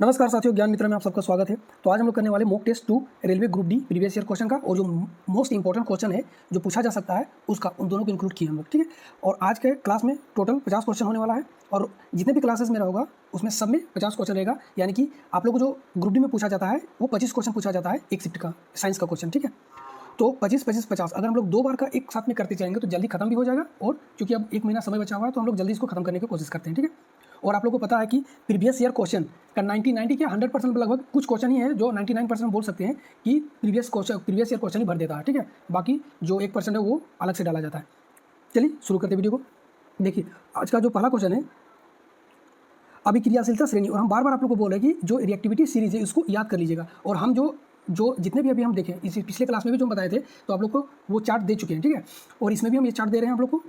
नमस्कार साथियों, ज्ञान मित्र में आप सबका स्वागत है। तो आज हम लोग करने वाले mock test 2 railway group D previous year question का, और जो मोस्ट इंपॉर्टेंट क्वेश्चन है जो पूछा जा सकता है उसका, उन दोनों को इंक्लूड किए हम लोग, ठीक है। और आज के क्लास में टोटल 50 क्वेश्चन होने वाला है, और जितने भी क्लासेस मेरा होगा उसमें सब में 50 क्वेश्चन रहेगा। यानी कि आप लोग को जो ग्रुप डी में पूछा जाता है वो 25 क्वेश्चन पूछा जाता है एक शिफ्ट का साइंस का क्वेश्चन, ठीक है। तो 25-25-50 अगर हम लोग 2 बार का एक साथ में करते जाएंगे तो जल्दी खत्म भी हो जाएगा, और क्योंकि अब 1 महीना समय बचा हुआ है तो हम लोग जल्दी इसको खत्म करने की कोशिश करते हैं, ठीक है। और आप लोग को पता है कि प्रीवियस ईयर क्वेश्चन का 90 क्या 100% लगभग कुछ क्वेश्चन ही है जो 99% बोल सकते हैं कि प्रीवियस ईयर क्वेश्चन ही भर देता है, ठीक है। बाकी जो 1% है वो अलग से डाला जाता है। चलिए शुरू करते हैं वीडियो को। देखिए आज का जो पहला क्वेश्चन है, अभिक्रियाशीलता श्रेणी, और हम बार बार आप लोग को बोल रहे हैं कि जो रिएक्टिविटी सीरीज है उसको याद कर लीजिएगा। और हम जो जितने भी अभी हम देखें, इसी पिछले क्लास में भी जो हम बताए थे तो आप लोग को वो चार्ट दे चुके हैं, ठीक है। और इसमें भी हम ये चार्ट दे रहे हैं आप लोग को।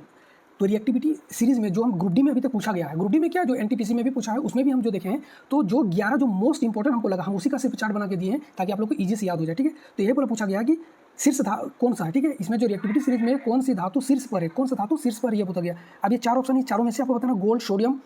तो रिएक्टिविटी सीरीज में जो हम ग्रुप डी में अभी तक पूछा गया है, ग्रुप डी में क्या जो एनटीपीसी में भी पूछा है उसमें भी हम जो देखे हैं, तो जो 11 जो मोस्ट इंपॉर्टेंट हमको लगा हम उसी का सिर्फ चार्ट बना के दिए हैं ताकि आप लोग को ईजी से याद हो जाए, ठीक है। तो ये पूरा पूछा गया कि शीर्ष कौन सा है, ठीक है। इसमें जो रिएक्टिविटी सीरीज में कौन सी धातु शीर्ष पर है, कौन सा धातु शीर्ष पर, ये पूछा गया। अब ये 4 ऑप्शन है, चारों में से आपको बताना गोल्ड, सोडियम,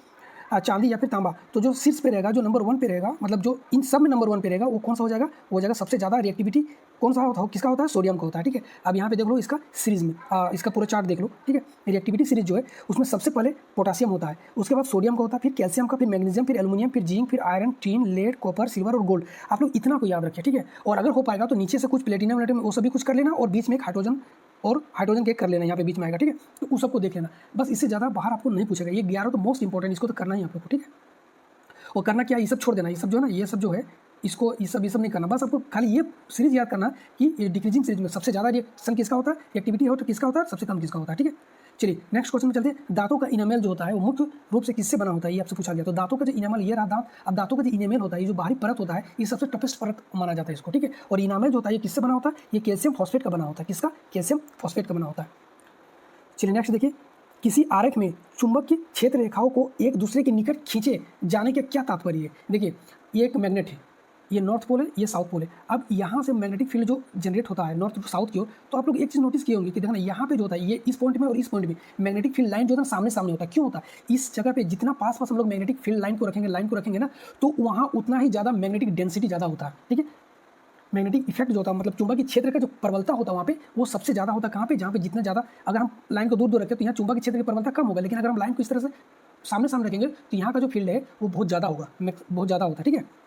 चांदी या फिर तांबा। तो जो शीर्ष पे रहेगा, जो नंबर 1 पे रहेगा, मतलब जो इन सब में नंबर 1 पे रहेगा वो कौन सा हो जाएगा, वो हो जाएगा सबसे ज़्यादा रिएक्टिविटी कौन सा होता, किसका होता है, सोडियम का होता है, ठीक है। अब यहाँ पे देख लो इसका सीरीज में इसका पूरा चार्ट देख लो, ठीक है। रिएक्टिविटी सीरीज जो है उसमें सबसे पहले पोटासियम होता है, उसके बाद सोडियम का होता है, फिर कैल्शियम का, फिर मैग्नीशियम, फिर एल्युमिनियम, फिर जिंक, फिर iron, tin, lead, copper, silver और गोल्ड। आप लोग इतना को याद रखिए, ठीक है। और अगर हो पाएगा तो नीचे से कुछ प्लेटिनम वो सभी कुछ कर लेना, और बीच में एक हाइड्रोजन केक कर लेना, यहाँ पे बीच में आएगा, ठीक है। तो उस सबको देख लेना, बस इससे ज़्यादा बाहर आपको नहीं पूछेगा। ये 11 तो मोस्ट इंपॉर्टेंट, इसको तो करना ही आप लोग को, ठीक है। और करना क्या है, ये सब छोड़ देना, ये सब जो है ना, ये सब जो है इसको ये सब नहीं करना। बस आपको खाली ये सीरीज याद करना कि ये डिक्रीजिंग सीरीज में सबसे ज़्यादा रिएक्शन किसका होता है, एक्टिविटी हो तो किसका होता है, सबसे कम किसका होता है, ठीक है। चलिए नेक्स्ट क्वेश्चन में चलते हैं। दांतों का इनामेल जो होता है वो मुख्य रूप से किससे बना होता है, ये आपसे पूछा गया। तो दांतों का जो इनामेल, ये रहा दांत। अब दांतों का जो इनामेल होता है, ये जो बाहरी परत होता है, ये सबसे टफेस्ट परत माना जाता है इसको, ठीक है। और इनामेल जो होता है ये किससे बना होता है, ये कैल्शियम फॉस्फेट का बना होता है, किसका, कैल्शियम फॉस्फेट का बना होता है। चलिए नेक्स्ट देखिए, किसी आरेख में चुंबक की क्षेत्र रेखाओं को एक दूसरे के निकट खींचे जाने के क्या तात्पर्य है। देखिए ये एक मैग्नेट है, ये नॉर्थ पोल है, ये साउथ पोल है। अब यहाँ से मैग्नेटिक फील्ड जो जनरेट होता है नॉर्थ टू साउथ की ओर, तो आप लोग एक चीज़ नोटिस किए होंगे कि देखना यहाँ पे जो होता है, ये इस पॉइंट में और इस पॉइंट में मैग्नेटिक फील्ड लाइन जो होता है सामने सामने होता है। क्यों होता है, इस जगह पे जितना पास हम लोग मैग्नेटिक फील्ड लाइन को रखेंगे ना, तो वहाँ उतना ही ज़्यादा मैग्नेटिक डेंसिटी ज़्यादा होता है, ठीक है। मैग्नेटिक इफेक्ट जो होता है, मतलब चुंबकीय क्षेत्र का जो प्रबलता होता है वहाँ पे, वो सबसे ज़्यादा होता है कहाँ पे, जहाँ पे जितना ज़्यादा, अगर हम लाइन को दूर दूर रखें तो यहाँ चुंबकीय क्षेत्र की प्रबलता कम होगा, लेकिन अगर हम लाइन को इस तरह से सामने सामने रखेंगे तो यहाँ का जो फील्ड है वो बहुत ज़्यादा होगा, बहुत ज़्यादा होता है, ठीक है।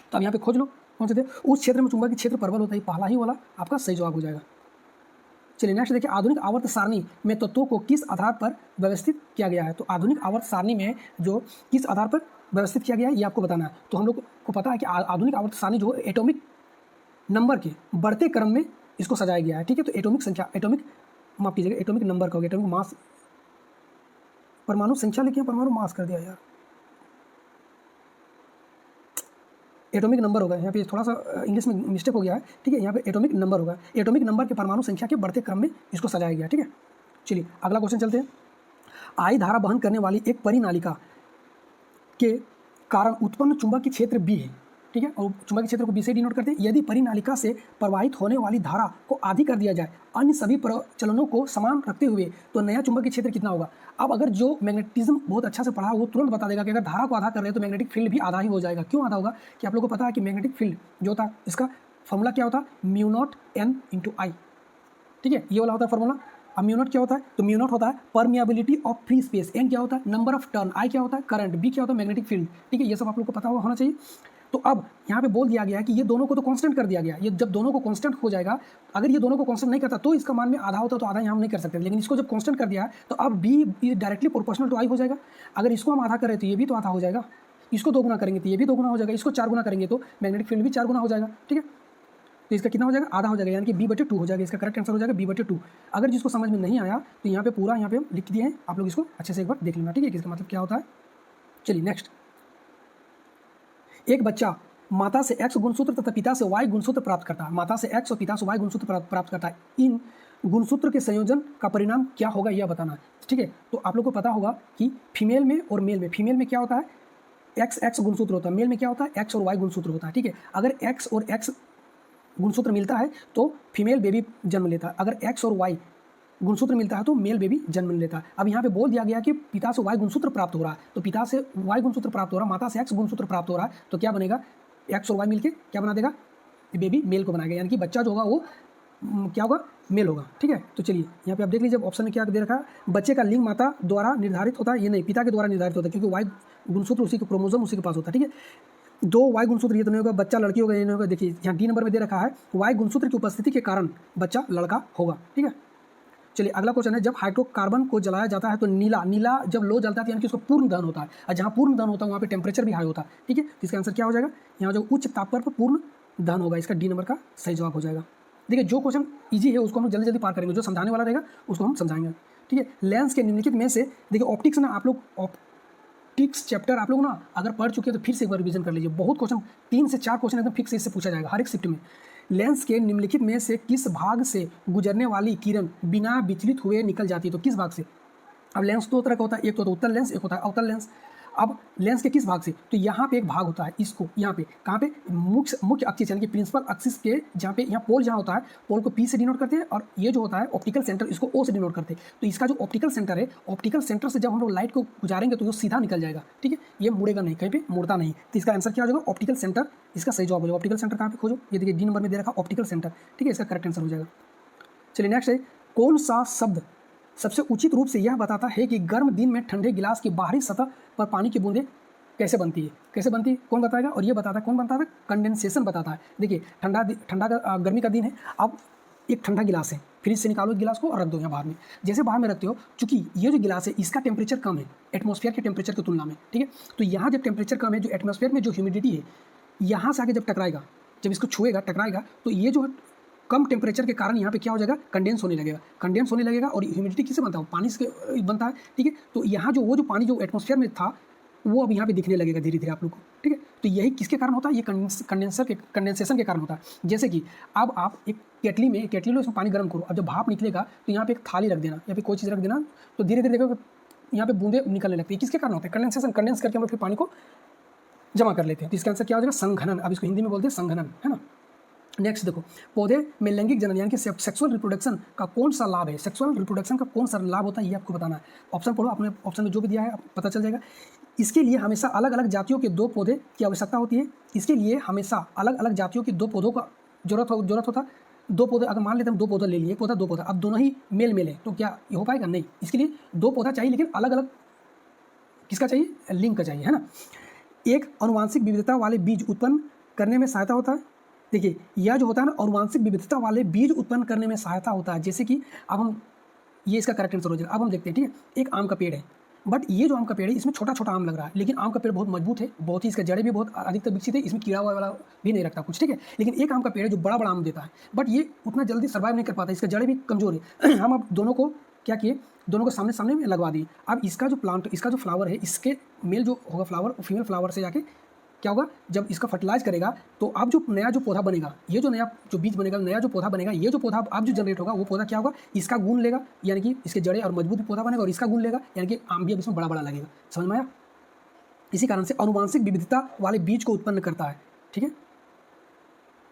तो अब यहाँ पे खोज लो कौन से थे, उस क्षेत्र में चुंबकीय क्षेत्र प्रबल होता है, पहला ही वाला आपका सही जवाब हो जाएगा। चलिए नेक्स्ट देखिए, आधुनिक आवर्त सारणी में तत्वों को किस आधार पर व्यवस्थित किया गया है। तो आधुनिक आवर्त सारणी में जो किस आधार पर व्यवस्थित किया गया है ये आपको बताना है। तो हम लोग को पता है कि आधुनिक आवर्त सारणी जो एटॉमिक नंबर के बढ़ते क्रम में इसको सजाया गया है, ठीक है। तो माफ कीजिएगा, एटॉमिक नंबर का हो गया, एटॉमिक मास, परमाणु संख्या लिखिए, परमाणु मास कर दिया यार, एटॉमिक नंबर होगा यहाँ पे, थोड़ा सा इंग्लिश में मिस्टेक हो गया है, ठीक है। यहाँ पे एटॉमिक नंबर होगा, एटॉमिक नंबर के परमाणु संख्या के बढ़ते क्रम में इसको सजाया गया, ठीक है। चलिए अगला क्वेश्चन चलते हैं। आई धारा वहन करने वाली एक परिनालिका के कारण उत्पन्न चुंबकीय क्षेत्र बी है, ठीक है। और चुंबकीय क्षेत्र को बी से डिनोट करते हैं। यदि परिनालिका से प्रवाहित होने वाली धारा को आधी कर दिया जाए अन्य सभी प्रचलनों को समान रखते हुए, तो नया चुंबकीय क्षेत्र कितना होगा। अब अगर जो मैग्नेटिज्म बहुत अच्छा से पढ़ा वो तुरंत बता देगा कि अगर धारा को आधा कर रहे हैं तो मैग्नेटिक फील्ड भी आधा ही हो जाएगा। क्यों आधा होगा, कि आप लोगों को पता है कि मैग्नेटिक फील्ड जो होता है इसका फॉर्मूला क्या होता है, μ0 n × I, ठीक है। ये वाला होता है फॉर्मूला। अब म्यू नॉट क्या होता है, तो म्यू नॉट होता है permeability of free space, n क्या होता है नंबर ऑफ टर्न, आई क्या होता है करंट, बी क्या होता है मैग्नेटिक फील्ड, ठीक है। ये सब आप लोग को पता होना चाहिए। तो अब यहाँ पे बोल दिया गया है कि ये दोनों को तो कांस्टेंट कर दिया गया। ये जब दोनों को कांस्टेंट हो जाएगा, अगर ये दोनों को कांस्टेंट नहीं करता तो इसका मान में आधा होता, तो आधा यहाँ हम नहीं कर सकते, लेकिन इसको जब कांस्टेंट कर दिया तो अब बी डायरेक्टली प्रोपोर्शनल टू आई हो जाएगा। अगर इसको हम आधा करें तो ये भी तो आधा हो जाएगा, इसको 2 गुना करेंगे तो ये भी 2 गुना हो जाएगा, इसको 4 गुना करेंगे तो मैग्नेटिक फील्ड भी 4 गुना हो जाएगा, ठीक है। तो इसका कितना हो जाएगा, आधा हो जाएगा, यानी कि b/2 हो जाएगा। इसका करेक्ट आंसर हो जाएगा b/2। अगर जिसको समझ में नहीं आया तो यहाँ पे पूरा यहाँ पे लिख दिए हैं, आप लोग इसको अच्छे से एक बार देख लेना, ठीक है, इसका मतलब क्या होता है। चलिए नेक्स्ट, एक बच्चा माता से x गुणसूत्र तथा पिता से y गुणसूत्र प्राप्त करता है। माता से x और पिता से y गुणसूत्र प्राप्त करता है। इन गुणसूत्र के संयोजन का परिणाम क्या होगा यह बताना है, ठीक है। तो आप लोग को पता होगा कि फीमेल में और मेल में, फीमेल में क्या होता है x गुणसूत्र होता है, मेल में क्या होता है x और y गुणसूत्र होता है, ठीक है। अगर x और x गुणसूत्र मिलता है तो फीमेल बेबी जन्म लेता है, अगर x और y गुणसूत्र मिलता है तो मेल बेबी जन्म लेता है। अब यहाँ पे बोल दिया गया कि पिता से वाई गुणसूत्र प्राप्त हो रहा है, तो पिता से वाई गुणसूत्र प्राप्त हो रहा है, माता से एक्स गुणसूत्र प्राप्त हो रहा है, तो क्या बनेगा, एक्स और वाई मिलके क्या बना देगा, बेबी मेल को बनाएगा, यानी कि बच्चा जो होगा वो क्या होगा, मेल होगा। ठीक है, तो चलिए यहाँ पे आप देख लीजिए ऑप्शन में क्या दे रखा है, बच्चे का लिंग माता द्वारा निर्धारित होता है, ये नहीं, पिता के द्वारा निर्धारित होता है, क्योंकि वाई गुणसूत्र उसी के क्रोमोसोम उसी के पास होता है। ठीक है, 2 वाई गुणसूत्र ये तो नहीं होगा, बच्चा लड़की होगा ये नहीं होगा। देखिए यहाँ डी नंबर में दे रखा है वाई गुणसूत्र की उपस्थिति के कारण बच्चा लड़का होगा। ठीक है, चलिए अगला क्वेश्चन है, जब हाइड्रोकार्बन को जलाया जाता है तो नीला जब लो जलता है तो यानी कि उसको पूर्ण दहन होता है, और जहाँ पूर्ण दहन होता है वहाँ पे टेम्परेचर भी हाई होता है। ठीक है, तो इसका आंसर क्या हो जाएगा, यहाँ जो उच्च तापमान पर पूर्ण दहन होगा, इसका डी नंबर का सही जवाब हो जाएगा। देखिए जो क्वेश्चन इजी है उसको हम जल्दी जल्दी पार करेंगे, जो समझाने वाला रहेगा उसको हम समझाएंगे। ठीक है, लेंस के निम्नलिखित में से देखिए ऑप्टिक्स ना आप लोग ऑप्टिक्स चैप्टर आप लोग ना अगर पढ़ चुके हैं तो फिर से एक बार रिवीजन कर लीजिए, बहुत क्वेश्चन 3 से 4 क्वेश्चन एकदम फिक्स से इससे पूछा जाएगा हर एक शिफ्ट में। लेंस के निम्नलिखित में से किस भाग से गुजरने वाली किरण बिना विचलित हुए निकल जाती है, तो किस भाग से। अब लेंस 2 तरह का होता है, एक तो उत्तल लेंस, एक होता है अवतल लेंस। अब लेंस के किस भाग से, तो यहाँ पे एक भाग होता है, इसको यहाँ पे कहाँ पे मुख्य एक्सिस यानी कि प्रिंसिपल एक्सिस के जहाँ पे यहाँ पोल जहाँ होता है, पोल को P से डिनोट करते हैं, और ये जो होता है ऑप्टिकल सेंटर इसको O से डिनोट करते हैं। तो इसका जो ऑप्टिकल सेंटर है, ऑप्टिकल सेंटर से जब हम लोग लाइट को गुजारेंगे तो वो सीधा निकल जाएगा। ठीक है, ये मुड़ेगा नहीं, कहीं पे मुड़ता नहीं, तो इसका आंसर क्या हो जाएगा, ऑप्टिकल सेंटर इसका सही जवाब हो जाएगा। ऑप्टिकल सेंटर कहाँ पे खोजो, ये देखिए डी नंबर में दे रखा ऑप्टिकल सेंटर। ठीक है, इसका करेक्ट आंसर हो जाएगा। चलिए नेक्स्ट है, कौन सा शब्द सबसे उचित रूप से यह बताता है कि गर्म दिन में ठंडे गिलास की बाहरी सतह पर पानी की बूंदें कैसे बनती है, कैसे बनती है, कौन बताएगा, और ये बताता है कौन बताता है, कंडेंसेशन बताता है। देखिए ठंडा का गर्मी का दिन है, अब एक ठंडा गिलास है, फ्रिज से निकालो गिलास को और रख दो यहाँ बाहर में, जैसे बाहर में रखते हो, चूंकि ये जो गिलास है इसका टेम्परेचर कम है एटमॉस्फेयर के टेम्परेचर की तुलना में। ठीक है, तो यहाँ जब टेम्परेचर कम है, जो एटमॉस्फेयर में जो ह्यूमिडिटी है यहाँ से आके जब टकराएगा, जब इसको छुएगा टकराएगा, तो ये जो कम टेम्परेचर के कारण यहाँ पे क्या हो जाएगा, कंडेंस होने लगेगा, और ह्यूमिडिटी किससे बनता है, पानी से बनता है। ठीक है, तो यहाँ जो वो जो पानी जो एटमॉस्फेयर में था वो अब यहाँ पे दिखने लगेगा धीरे धीरे आप लोग को। ठीक है, तो यही किसके कारण होता है, ये कंडेंसेशन के कारण होता है। जैसे कि अब आप एक केटली लो, इसमें पानी गर्म करो, अब जब भाप निकलेगा तो यहाँ पे एक थाली रख देना या फिर कोई चीज़ रख देना, तो धीरे धीरे देखो यहाँ पे बूंदे निकलने लगती है। किसके कारण होता है, कंडेंसेशन, कंडेंस करके हम लोग फिर पानी को जमा कर लेते हैं। तो इसका आंसर क्या हो जाएगा, संघनन। अब इसको हिंदी में बोलते हैं संघनन, है ना। नेक्स्ट देखो, पौधे में लैंगिक जनन यानी कि सेक्सुअल रिप्रोडक्शन का कौन सा लाभ है, सेक्सुअल रिप्रोडक्शन का कौन सा लाभ होता है ये आपको बताना है। ऑप्शन पढ़ो, अपने ऑप्शन में जो भी दिया है पता चल जाएगा। इसके लिए हमेशा अलग अलग जातियों के 2 पौधे की आवश्यकता होती है। इसके लिए हमेशा अलग अलग जातियों के 2 पौधों का जरूरत होता है। 2 पौधे, अगर मान लेते हैं 2 पौधा ले लिए, एक पौधा 2 पौधा, अब दोनों ही मेल है, तो क्या ये हो पाएगा, नहीं। इसके लिए 2 पौधा चाहिए, लेकिन अलग अलग किसका चाहिए, लिंग का चाहिए, है ना। एक अनुवांशिक विविधता वाले बीज उत्पन्न करने में सहायता होता है। देखिए यह जो होता है ना, अनुवांशिक विविधता वाले बीज उत्पन्न करने में सहायता होता है। जैसे कि अब हम, ये इसका करेक्ट आंसर हो जाएगा। अब हम देखते हैं, ठीक है, एक आम का पेड़ है, बट ये जो आम का पेड़ है इसमें छोटा छोटा आम लग रहा है, लेकिन आम का पेड़ बहुत मजबूत है, बहुत ही, इसका जड़ें भी बहुत अधिकतर विकसित है, इसमें कीड़ा वाला भी नहीं रखता कुछ। ठीक है, लेकिन एक आम का पेड़ है जो बड़ा बड़ा आम देता है, बट ये उतना जल्दी सर्वाइव नहीं कर पाता, इसका जड़ें भी कमजोर है। हम अब दोनों को क्या किए, दोनों को सामने सामने में लगवा दिए। अब इसका जो प्लांट, इसका जो फ्लावर है, इसके मेल जो होगा फ्लावर, फीमेल फ्लावर से जाके क्या होगा, जब इसका फर्टिलाइज करेगा तो अब जो नया जो पौधा बनेगा, ये जो नया जो बीज बनेगा, नया जो पौधा बनेगा, ये जो पौधा अब जो जनरेट होगा वो पौधा क्या होगा, इसका गुण लेगा, यानी कि इसके जड़े और मजबूत पौधा बनेगा, और इसका गुण लेगा, यानी कि आम भी अब इसमें बड़ा बड़ा लगेगा। समझ में आया। इसी कारण से अनुवांशिक विविधता वाले बीज को उत्पन्न करता है। ठीक है,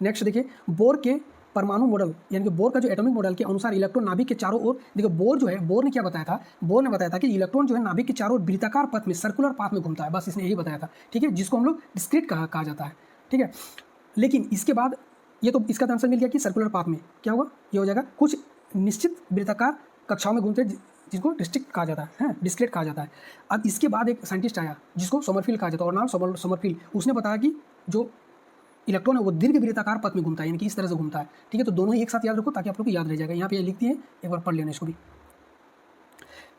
नेक्स्ट देखिए, बोर के परमाणु मॉडल यानी कि बोर का जो एटॉमिक मॉडल के अनुसार इलेक्ट्रॉन नाभिक के चारों ओर, देखिए बोर जो है, बोर ने क्या बताया था, बोर ने बताया था कि इलेक्ट्रॉन जो है नाभिक के चारों ओर वृत्ताकार पथ में, सर्कुलर पाथ में घूमता है, बस इसने यही बताया था। ठीक है, जिसको हम लोग डिस्क्रीट कहा जाता है। ठीक है, लेकिन इसके बाद ये तो इसका आंसर मिल गया कि सर्कुलर पाथ में क्या होगा, ये हो जाएगा कुछ निश्चित वृत्ताकार कक्षाओं में घूमते, जिसको डिस्ट्रिक्ट कहा जाता है, डिस्क्रीट कहा जाता है। अब इसके बाद एक साइंटिस्ट आया जिसको सोमरफील्ड कहा जाता है, और नाम सोमरफील्ड, उसने बताया कि जो इलेक्ट्रॉन है वो दीर्घ वृत्ताकार पथ में घूमता है, यानी कि इस तरह से घूमता है। ठीक है, तो दोनों ही एक साथ याद रखो ताकि आप लोग को याद रह जाएगा। यहाँ पे ये लिखती है, एक बार पढ़ लेना इसको भी।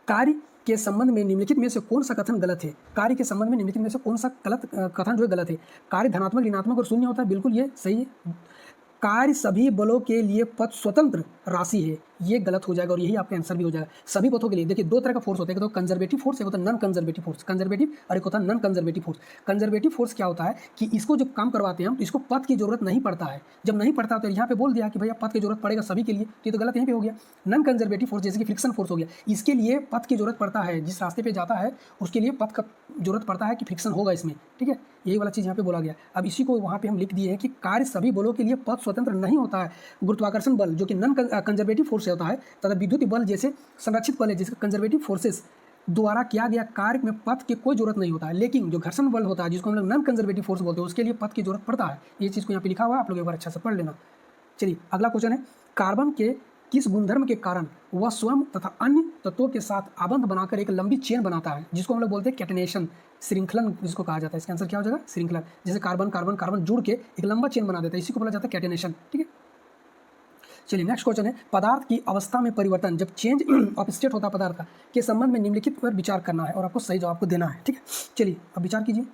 कार्य के संबंध में निम्नलिखित में से कौन सा कथन गलत है, कार्य के संबंध में निम्नलिखित में से कौन सा कथन जो है गलत है। कार्य धनात्मक, ऋणात्मक और शून्य होता है, बिल्कुल ये सही है। कार्य सभी बलों के लिए पथ स्वतंत्र राशि है, ये गलत हो जाएगा, और यही आपका आंसर भी हो जाएगा। सभी पथों के लिए देखिए 2 तरह का फोर्स होता है, एक तो कंजर्वेटिव फोर्स, एक होता है नॉन कंजर्वेटिव फोर्स। कंजर्वेटिव और एक होता है non conservative force. Conservative force क्या होता है कि इसको जब काम करवाते हैं हम, तो इसको पथ की जरूरत नहीं पड़ता है। जब नहीं पड़ता तो यहाँ पे बोल दिया कि भैया पथ की जरूरत पड़ेगा सभी के लिए, तो ये तो गलत यहीं पे हो गया। नॉन कंजर्वेटिव फोर्स जैसे कि फ्रिक्शन फोर्स हो गया, इसके लिए पथ की जरूरत पड़ता है, जिस रास्ते पे जाता है उसके लिए पथ का जरूरत पड़ता है कि फ्रिक्शन होगा इसमें। ठीक है, यही वाला चीज़ यहाँ पे बोला गया। अब इसी को वहाँ पे हम लिख दिए हैं कि कार्य सभी बलों के लिए पथ स्वतंत्र नहीं होता है। गुरुत्वाकर्षण बल जो कि नॉन कंजर्वेटिव फोर्स है, होता है तथा विद्युत बल जैसे संरक्षित बल है, जिसका कंजर्वेटिव फोर्सेस द्वारा किया गया कार्य में पथ की कोई जरूरत नहीं होता है। लेकिन जो घर्षण बल होता है, जिसको हम लोग नॉन कंजर्वेटिव फोर्स बोलते हैं, उसके लिए पथ की जरूरत पड़ता है। ये चीज़ को यहाँ पे लिखा हुआ है, आप लोग एक बार अच्छा से पढ़ लेना। चलिए अगला क्वेश्चन है, कार्बन के किस गुणधर्म के कारण वह स्वयं तथा अन्य तत्वों के साथ आबंध बनाकर एक लंबी चेन बनाता है, जिसको हम लोग बोलते हैं कैटेनेशन, श्रृंखलन जिसको कहा जाता है। इसका आंसर क्या हो जाएगा? श्रृंखलन। जैसे कार्बन कार्बन कार्बन जुड़ के एक लंबा चेन बना देता है, इसी को बोला जाता है कैटेनेशन। ठीक है, चलिए नेक्स्ट क्वेश्चन है, पदार्थ की अवस्था में परिवर्तन जब चेंज ऑफ स्टेट होता है पदार्थ का के संबंध में निम्नलिखित पर विचार करना है और आपको सही जवाब को देना है। ठीक है, चलिए अब विचार कीजिए।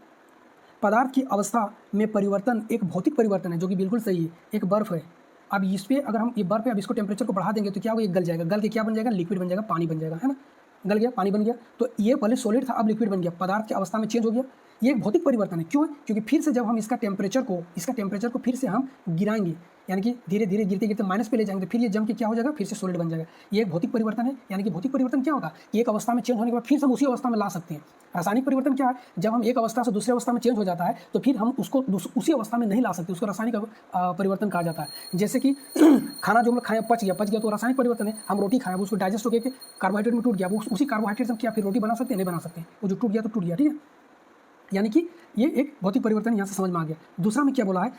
पदार्थ की अवस्था में परिवर्तन एक भौतिक परिवर्तन है, जो कि बिल्कुल सही है। एक बर्फ है, अब इस पर अगर हम ये बर्फ है, अब इसको टेम्परेचर को बढ़ा देंगे तो क्या होगा? ये गल जाएगा, गल के क्या बन जाएगा? लिक्विड बन जाएगा, पानी बन जाएगा, है ना। गल गया, पानी बन गया, तो ये पहले सॉलिड था, अब लिक्विड बन गया, पदार्थ की अवस्था में चेंज हो गया। ये एक भौतिक परिवर्तन है। क्यों है? क्योंकि फिर से जब हम इसका टेम्परेचर को फिर से हम गिराएंगे, यानी कि धीरे धीरे गिरते गिरते माइनस पे ले जाएंगे, तो फिर ये जम के क्या हो जाएगा? फिर से सॉलिड बन जाएगा। ये एक भौतिक परिवर्तन है। यानी कि भौतिक परिवर्तन क्या होता है कि एक अवस्था में चेंज होने के बाद फिर से हम उसी अवस्था में ला सकते हैं। रासायनिक परिवर्तन क्या है? जब हम एक अवस्था से दूसरी अवस्था में चेंज हो जाता है तो फिर हम उसको उसी अवस्था में नहीं ला सकते, उसको रासायनिक परिवर्तन कहा जाता है। जैसे कि खाना जो हम लोग खाए पच गया तो रासायनिक परिवर्तन है। हम रोटी खाए, उसको डाइजेस्ट हो गया, कार्बोहाइड्रेट में टूट गया, वो उसी कार्बोहाइड्रेट से क्या फिर रोटी बना सकते हैं? नहीं बना सकते, वो जो टूट गया तो टूट गया। ठीक है, यानी कि ये एक भौतिक परिवर्तन यहाँ से समझ में आ गया। दूसरा में क्या बोला है?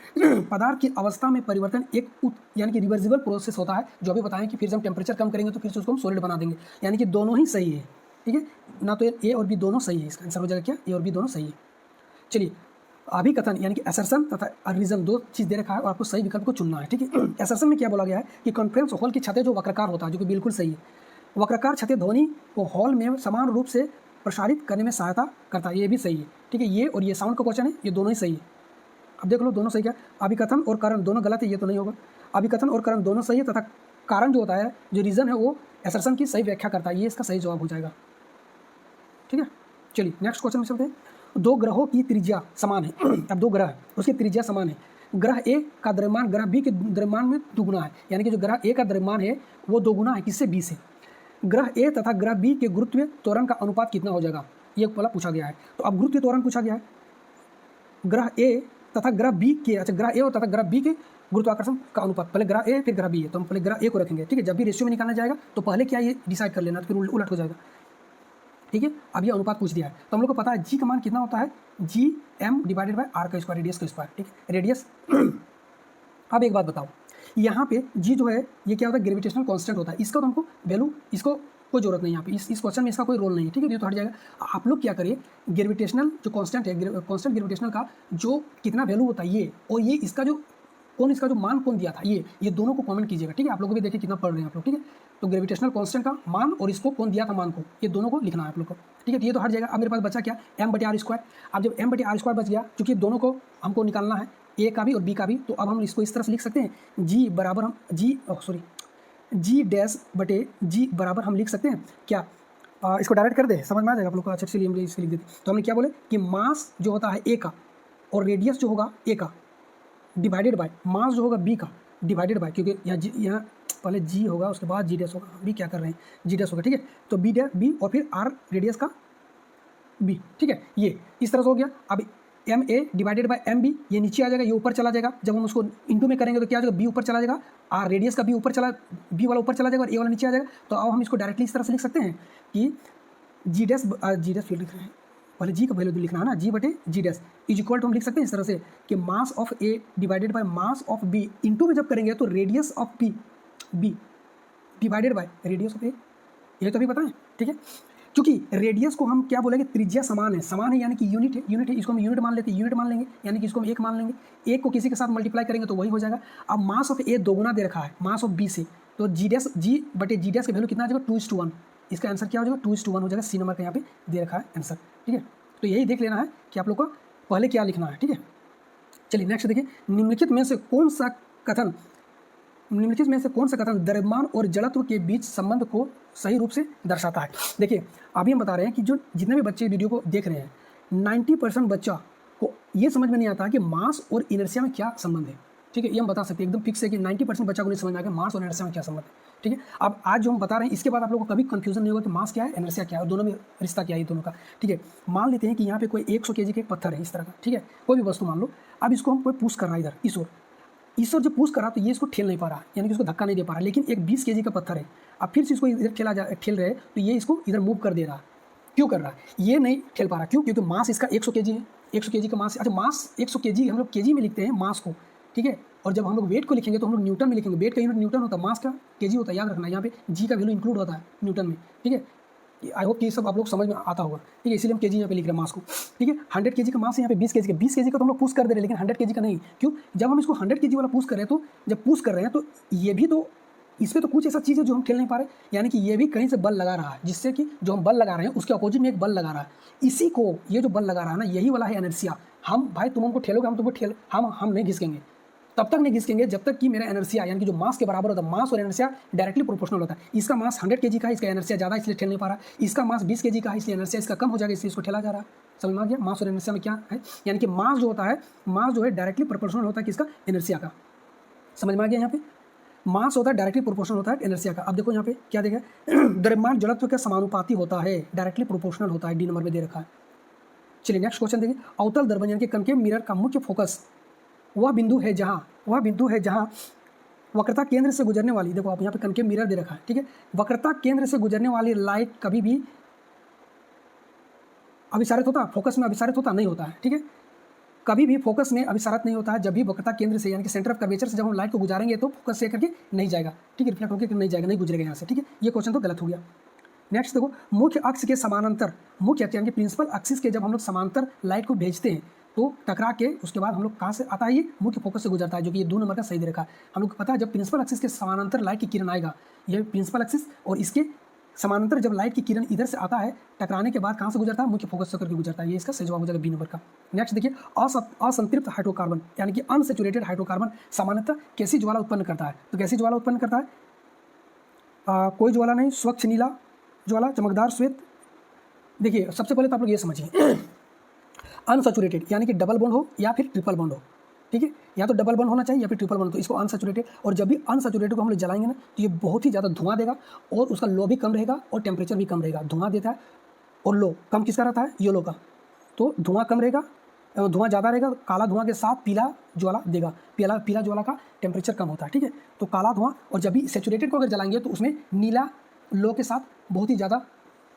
पदार्थ की अवस्था में परिवर्तन एक यानी कि रिवर्सिबल प्रोसेस होता है, जो अभी बताएं कि फिर से हम टेम्परेचर कम करेंगे तो फिर से उसको हम सॉलिड बना देंगे। यानी कि दोनों ही सही है। ठीक है ना, तो ए और बी दोनों सही है। इसका आंसर हो जाएगा क्या? ए और बी दोनों सही है। चलिए अभिकथन यानी कि असर्शन तथा रीजन, दो चीज़ दे रखा है और आपको सही विकल्प को चुनना है। ठीक है, असर्शन में क्या बोला गया है कि कॉन्फ्रेंस हॉल की छतें जो वक्राकार होता है, जो कि बिल्कुल सही है। वक्राकार छतें ध्वनि को हॉल में समान रूप से प्रसारित करने में सहायता करता है, ये भी सही है। ठीक है, ये और ये साउंड का क्वेश्चन है, ये दोनों ही सही है। अब देख लो दोनों सही क्या? अभिकथन और कारण दोनों गलत है, ये तो नहीं होगा। अभिकथन और कारण दोनों सही है तथा कारण जो होता है, जो रीज़न है, वो असर्शन की सही व्याख्या करता है, ये इसका सही जवाब हो जाएगा। ठीक है, चलिए नेक्स्ट क्वेश्चन में चलते हैं। दो ग्रहों की त्रिज्या समान है। अब दो ग्रह है, उसकी त्रिज्या समान है। ग्रह ए का द्रव्यमान ग्रह बी के द्रव्यमान में दुगुना है, यानी कि जो ग्रह ए का द्रव्यमान है वो दोगुना है, किससे? बी से। ग्रह ए तथा ग्रह बी के गुरुत्व त्वरण का अनुपात कितना हो जाएगा? ये पहला पूछा गया है। तो अब गुरुत्व त्वरण पूछा गया है, ग्रह ए तथा ग्रह बी के, अच्छा ग्रह ए और तथा ग्रह बी के गुरुत्वाकर्षण का अनुपात, पहले ग्रह ए फिर ग्रह बी है, तो हम पहले ग्रह ए को रखेंगे। ठीक है, जब भी रेशियो में निकालना जाएगा तो पहले क्या ये डिसाइड कर लेना, तो फिर उलट हो जाएगा। ठीक है, अब ये अनुपात पूछ दिया है तो हम लोग को पता है जी का मान कितना होता है? G M divided by R का स्क्वायर, रेडियस का स्क्वायर। ठीक है, रेडियस। अब एक बात बताओ, यहाँ पे जी जो है ये क्या होता है? ग्रेविटेशनल कांस्टेंट होता है। इसका तो हमको वैल्यू, इसको कोई जरूरत नहीं है यहाँ पे, इस क्वेश्चन में इसका कोई रोल नहीं है। ठीक है, ये तो हट जाएगा। आप लोग क्या करिए, ग्रेविटेशनल जो कांस्टेंट है, कांस्टेंट ग्रेविटेशनल का जो कितना वैल्यू होता है ये, और ये इसका जो इसका जो मान कौन दिया था, ये दोनों को कमेंट कीजिएगा। ठीक है, आप लोग भी देखिए कितना पढ़ रहे हैं आप लोग। ठीक है, तो ग्रेविटेशनल कांस्टेंट का मान और इसको कौन दिया था मान को, ये दोनों को लिखना है आप लोग को। ठीक है, तो ये तो हट जाएगा। अब मेरे पास बचा क्या? m/r²। अब जब m/r² बच गया, क्योंकि दोनों को हमको निकालना है, ए का भी और बी का भी, तो अब हम इसको इस तरह से लिख सकते हैं, जी बराबर हम जी बराबर हम लिख सकते हैं क्या? इसको डायरेक्ट कर दे, समझ में आ जाएगा आप लोग को। अच्छा चलिए हम इसको लिख देते। तो हमने क्या बोले कि मास जो होता है ए का और रेडियस जो होगा ए का डिवाइडेड बाय मास जो होगा बी का डिवाइडेड बाय, क्योंकि यहाँ पहले जी होगा उसके बाद जी डैश होगा, बी क्या कर रहे हैं? जी डैश होगा। ठीक है, तो बी और फिर आर रेडियस का बी। ठीक है, ये इस तरह से हो गया। अब M A divided by M B, ये नीचे आ जाएगा, ये ऊपर चला जाएगा। जब हम उसको इंटू में करेंगे तो क्या आ जाएगा? बी ऊपर चला जाएगा, आर रेडियस का बी ऊपर चला, बी वाला ऊपर चला जाएगा और ए वाला नीचे आ जाएगा। तो अब हम इसको डायरेक्टली इस तरह से लिख सकते हैं कि जी डैश फिर लिख रहे हैं, पहले जी का वैल्यू लिखना है ना, जी बटे G dash is equal to हम लिख सकते हैं इस तरह से कि mass of A divided by mass of B, into में जब करेंगे तो radius of B divided by radius of A, ये तो अभी पता है। ठीक है, क्योंकि रेडियस को हम क्या बोलेंगे? त्रिज्या समान है यानी कि यूनिट है, इसको हम यूनिट मान लेते हैं, यूनिट मान लेंगे, यानी कि इसको हम एक मान लेंगे। एक को किसी के साथ मल्टीप्लाई करेंगे तो वही हो जाएगा। अब मास ऑफ ए दोगुना दे रखा है मास ऑफ बी से, तो जी बटे जी डैश की वैल्यू कितना आ जाएगा? 2:1। इसका आंसर क्या हो जाएगा? 2:1 हो जाएगा। सी नंबर का यहाँ पे दे रखा है आंसर। ठीक है, तो यही देख लेना है कि आप लोग को पहले क्या लिखना है। ठीक है, चलिए नेक्स्ट देखिए, निम्नलिखित में से कौन सा कथन द्रव्यमान और जड़त्व के बीच संबंध को सही रूप से दर्शाता है? देखिए अभी हम बता रहे हैं कि जो जितने भी बच्चे वीडियो को देख रहे हैं, 90% बच्चा को ये समझ में नहीं आता कि मास और इनर्शिया में क्या संबंध है। ठीक है, ये हम बता सकते हैं एकदम फिक्स है कि 90% बच्चा को नहीं समझ में आएगा मास और इनर्शिया में क्या संबंध है। ठीक है, अब आज जो हम बता रहे हैं इसके बाद आप लोगों को कभी कंफ्यूजन नहीं होगा कि मास क्या है, इनर्शिया क्या है, और दोनों में रिश्ता क्या है दोनों का। ठीक है, मान लेते हैं कि यहाँ पे कोई 100 kg का एक पत्थर है इस तरह का। ठीक है, कोई भी वस्तु मान लो, अब इसको हम कोई पुश कर रहा है इधर इस ओर, इस ओर जब पुश करा तो ये इसको ठेल नहीं पा रहा, यानी कि उसको धक्का नहीं दे पा रहा, लेकिन एक 20 kg का पत्थर है, अब फिर से इसको इधर ठेल रहे तो ये इसको इधर मूव कर दे रहा। क्यों कर रहा है? ये नहीं ठेल पा रहा, क्यों? क्योंकि मास इसका 100 kg है, 100 kg का मास। अच्छा, मास 100 kg हम लोग kg में लिखते हैं मास को, ठीक है, और जब हम लोग वेट को लिखेंगे तो हम लोग न्यूटन में लिखेंगे। वेट का यूनिट न्यूटन होता है, मास का kg होता है, याद रखना। यहाँ पे g का वैल्यू इंक्लूड होता है न्यूटन में, ठीक है। आई होप कि ये सब आप लोग समझ में आता होगा, ठीक है, इसीलिए हम kg यहाँ पे लिख रहे हैं मास को, ठीक है। 100 kg का मास है, यहाँ पे 20 kg का, 20 kg का तो हम लोग पुश कर दे रहे हैं, लेकिन 100 kg का नहीं। क्यों? जब हम इसको 100 kg वाला पुश कर रहे हैं, तो जब पुश कर रहे हैं तो ये भी तो, इसमें तो कुछ ऐसा चीज़ है जो हम ठेल नहीं पा रहे, यानी कि ये भी कहीं से बल लगा रहा है, जिससे कि जो हम बल लगा रहे हैं उसके अपोजिट में एक बल लगा रहा है। इसी को, ये जो बल लगा रहा है ना, यही वाला है इनर्शिया। हम भाई तुम हमको ठेलोगे, हम तुमको ठेल, हम नहीं घिसकेंगे, तब तक नहीं घिसकेंगे जब तक कि मेरा इनर्शिया, यानी कि जो मास के बराबर होता है, मास और इनर्शिया डायरेक्टली प्रोपोर्शनल होता है। इसका मास 100 kg का है, इसका इनर्शिया ज़्यादा इसलिए ठेल नहीं पा रहा। इसका मास 20 kg का है, इसलिए इनर्शिया इसका कम हो जाएगा, इसलिए इसको ठेला जा रहा है। समझ में आ गया? मास और इनर्शिया में क्या है, यानी कि मास जो होता है, मास जो है डायरेक्टली प्रोपोर्शनल होता है किसका? इनर्शिया का। समझ में आ गया? यहाँ पे मास होता है डायरेक्टली प्रोपोर्शनल होता है इनर्शिया का। अब देखो यहाँ पे क्या देखा, द्रव्यमान जड़त्व के समानुपाती होता है, डायरेक्टली प्रोपोर्शनल होता है, डी नंबर में दे रखा है। चलिए नेक्स्ट क्वेश्चन देखिए। अवतल दर्पण यानी कि कनकेव मिरर का मुख्य फोकस वह बिंदु है जहाँ वक्रता केंद्र से गुजरने वाली, देखो आप यहाँ पे कनकेव मिरर दे रखा है, ठीक है, वक्रता केंद्र से गुजरने वाली लाइट कभी भी अभिसारित होता, फोकस में अभिसारित होता नहीं होता है, ठीक है, कभी भी फोकस में अभिसारित नहीं होता है। जब भी वक्रता केंद्र से, यानी कि सेंटर ऑफ कर्वेचर से जब हम लाइट को गुजारेंगे तो फोकस से करके नहीं जाएगा, ठीक है, रिफ्लेक्ट होकर नहीं जाएगा, नहीं गुजरेगा यहाँ से, ठीक है। ये क्वेश्चन तो गलत हो गया। नेक्स्ट देखो, मुख्य अक्ष के समानांतर, मुख्य अक्ष यानी कि प्रिंसिपल एक्सिस के जब हम लोग समांतर लाइट को भेजते हैं तो टकरा के उसके बाद हम लोग कहाँ से आता है, ये मुख्य फोकस से गुजरता है, जो कि ये 2 नंबर का सही दे रखा है। हम लोग को पता है जब प्रिंसिपल एक्सिस के समानांतर लाइट की किरण आएगा, ये प्रिंसिपल एक्सिस और इसके समानांतर जब लाइट की किरण इधर से आता है, टकराने के बाद कहाँ से गुजरता है, मुख्य फोकस से करके गुजरता है। ये इसका सही जवाब हो जाएगा बी नंबर का। नेक्स्ट देखिए, असंतृप्त हाइड्रोकार्बन यानी कि अनसेचुरेटेड हाइड्रोकार्बन सामान्यतः कैसी ज्वाला उत्पन्न करता है? तो कैसी ज्वाला उत्पन्न करता है? कोई ज्वाला नहीं, स्वच्छ नीला ज्वाला, चमकदार श्वेत। देखिए सबसे पहले तो आप लोग ये समझिए, अनसैचुरेटेड यानी कि डबल बॉन्ड हो या फिर ट्रिपल बॉन्ड हो, ठीक है, या तो डबल बॉन्ड होना चाहिए या फिर ट्रिपल बॉन्ड, तो इसको अनसैचुरेटेड। और जब भी अनसैचुरेटेड को हम लोग जलाएंगे ना तो ये बहुत ही ज़्यादा धुआं देगा और उसका लो भी कम रहेगा और टेम्परेचर भी कम रहेगा। धुआं देता है और लो कम किसका रहता है? येलो का। तो धुआं कम रहेगा, धुआं ज़्यादा रहेगा, काला धुआं के साथ पीला ज्वाला देगा, पीला ज्वाला का टेम्परेचर कम होता है, ठीक है। तो काला धुआं, और जब भी सैचुरेटेड को अगर जलाएंगे तो उसमें नीला लो के साथ बहुत ही ज़्यादा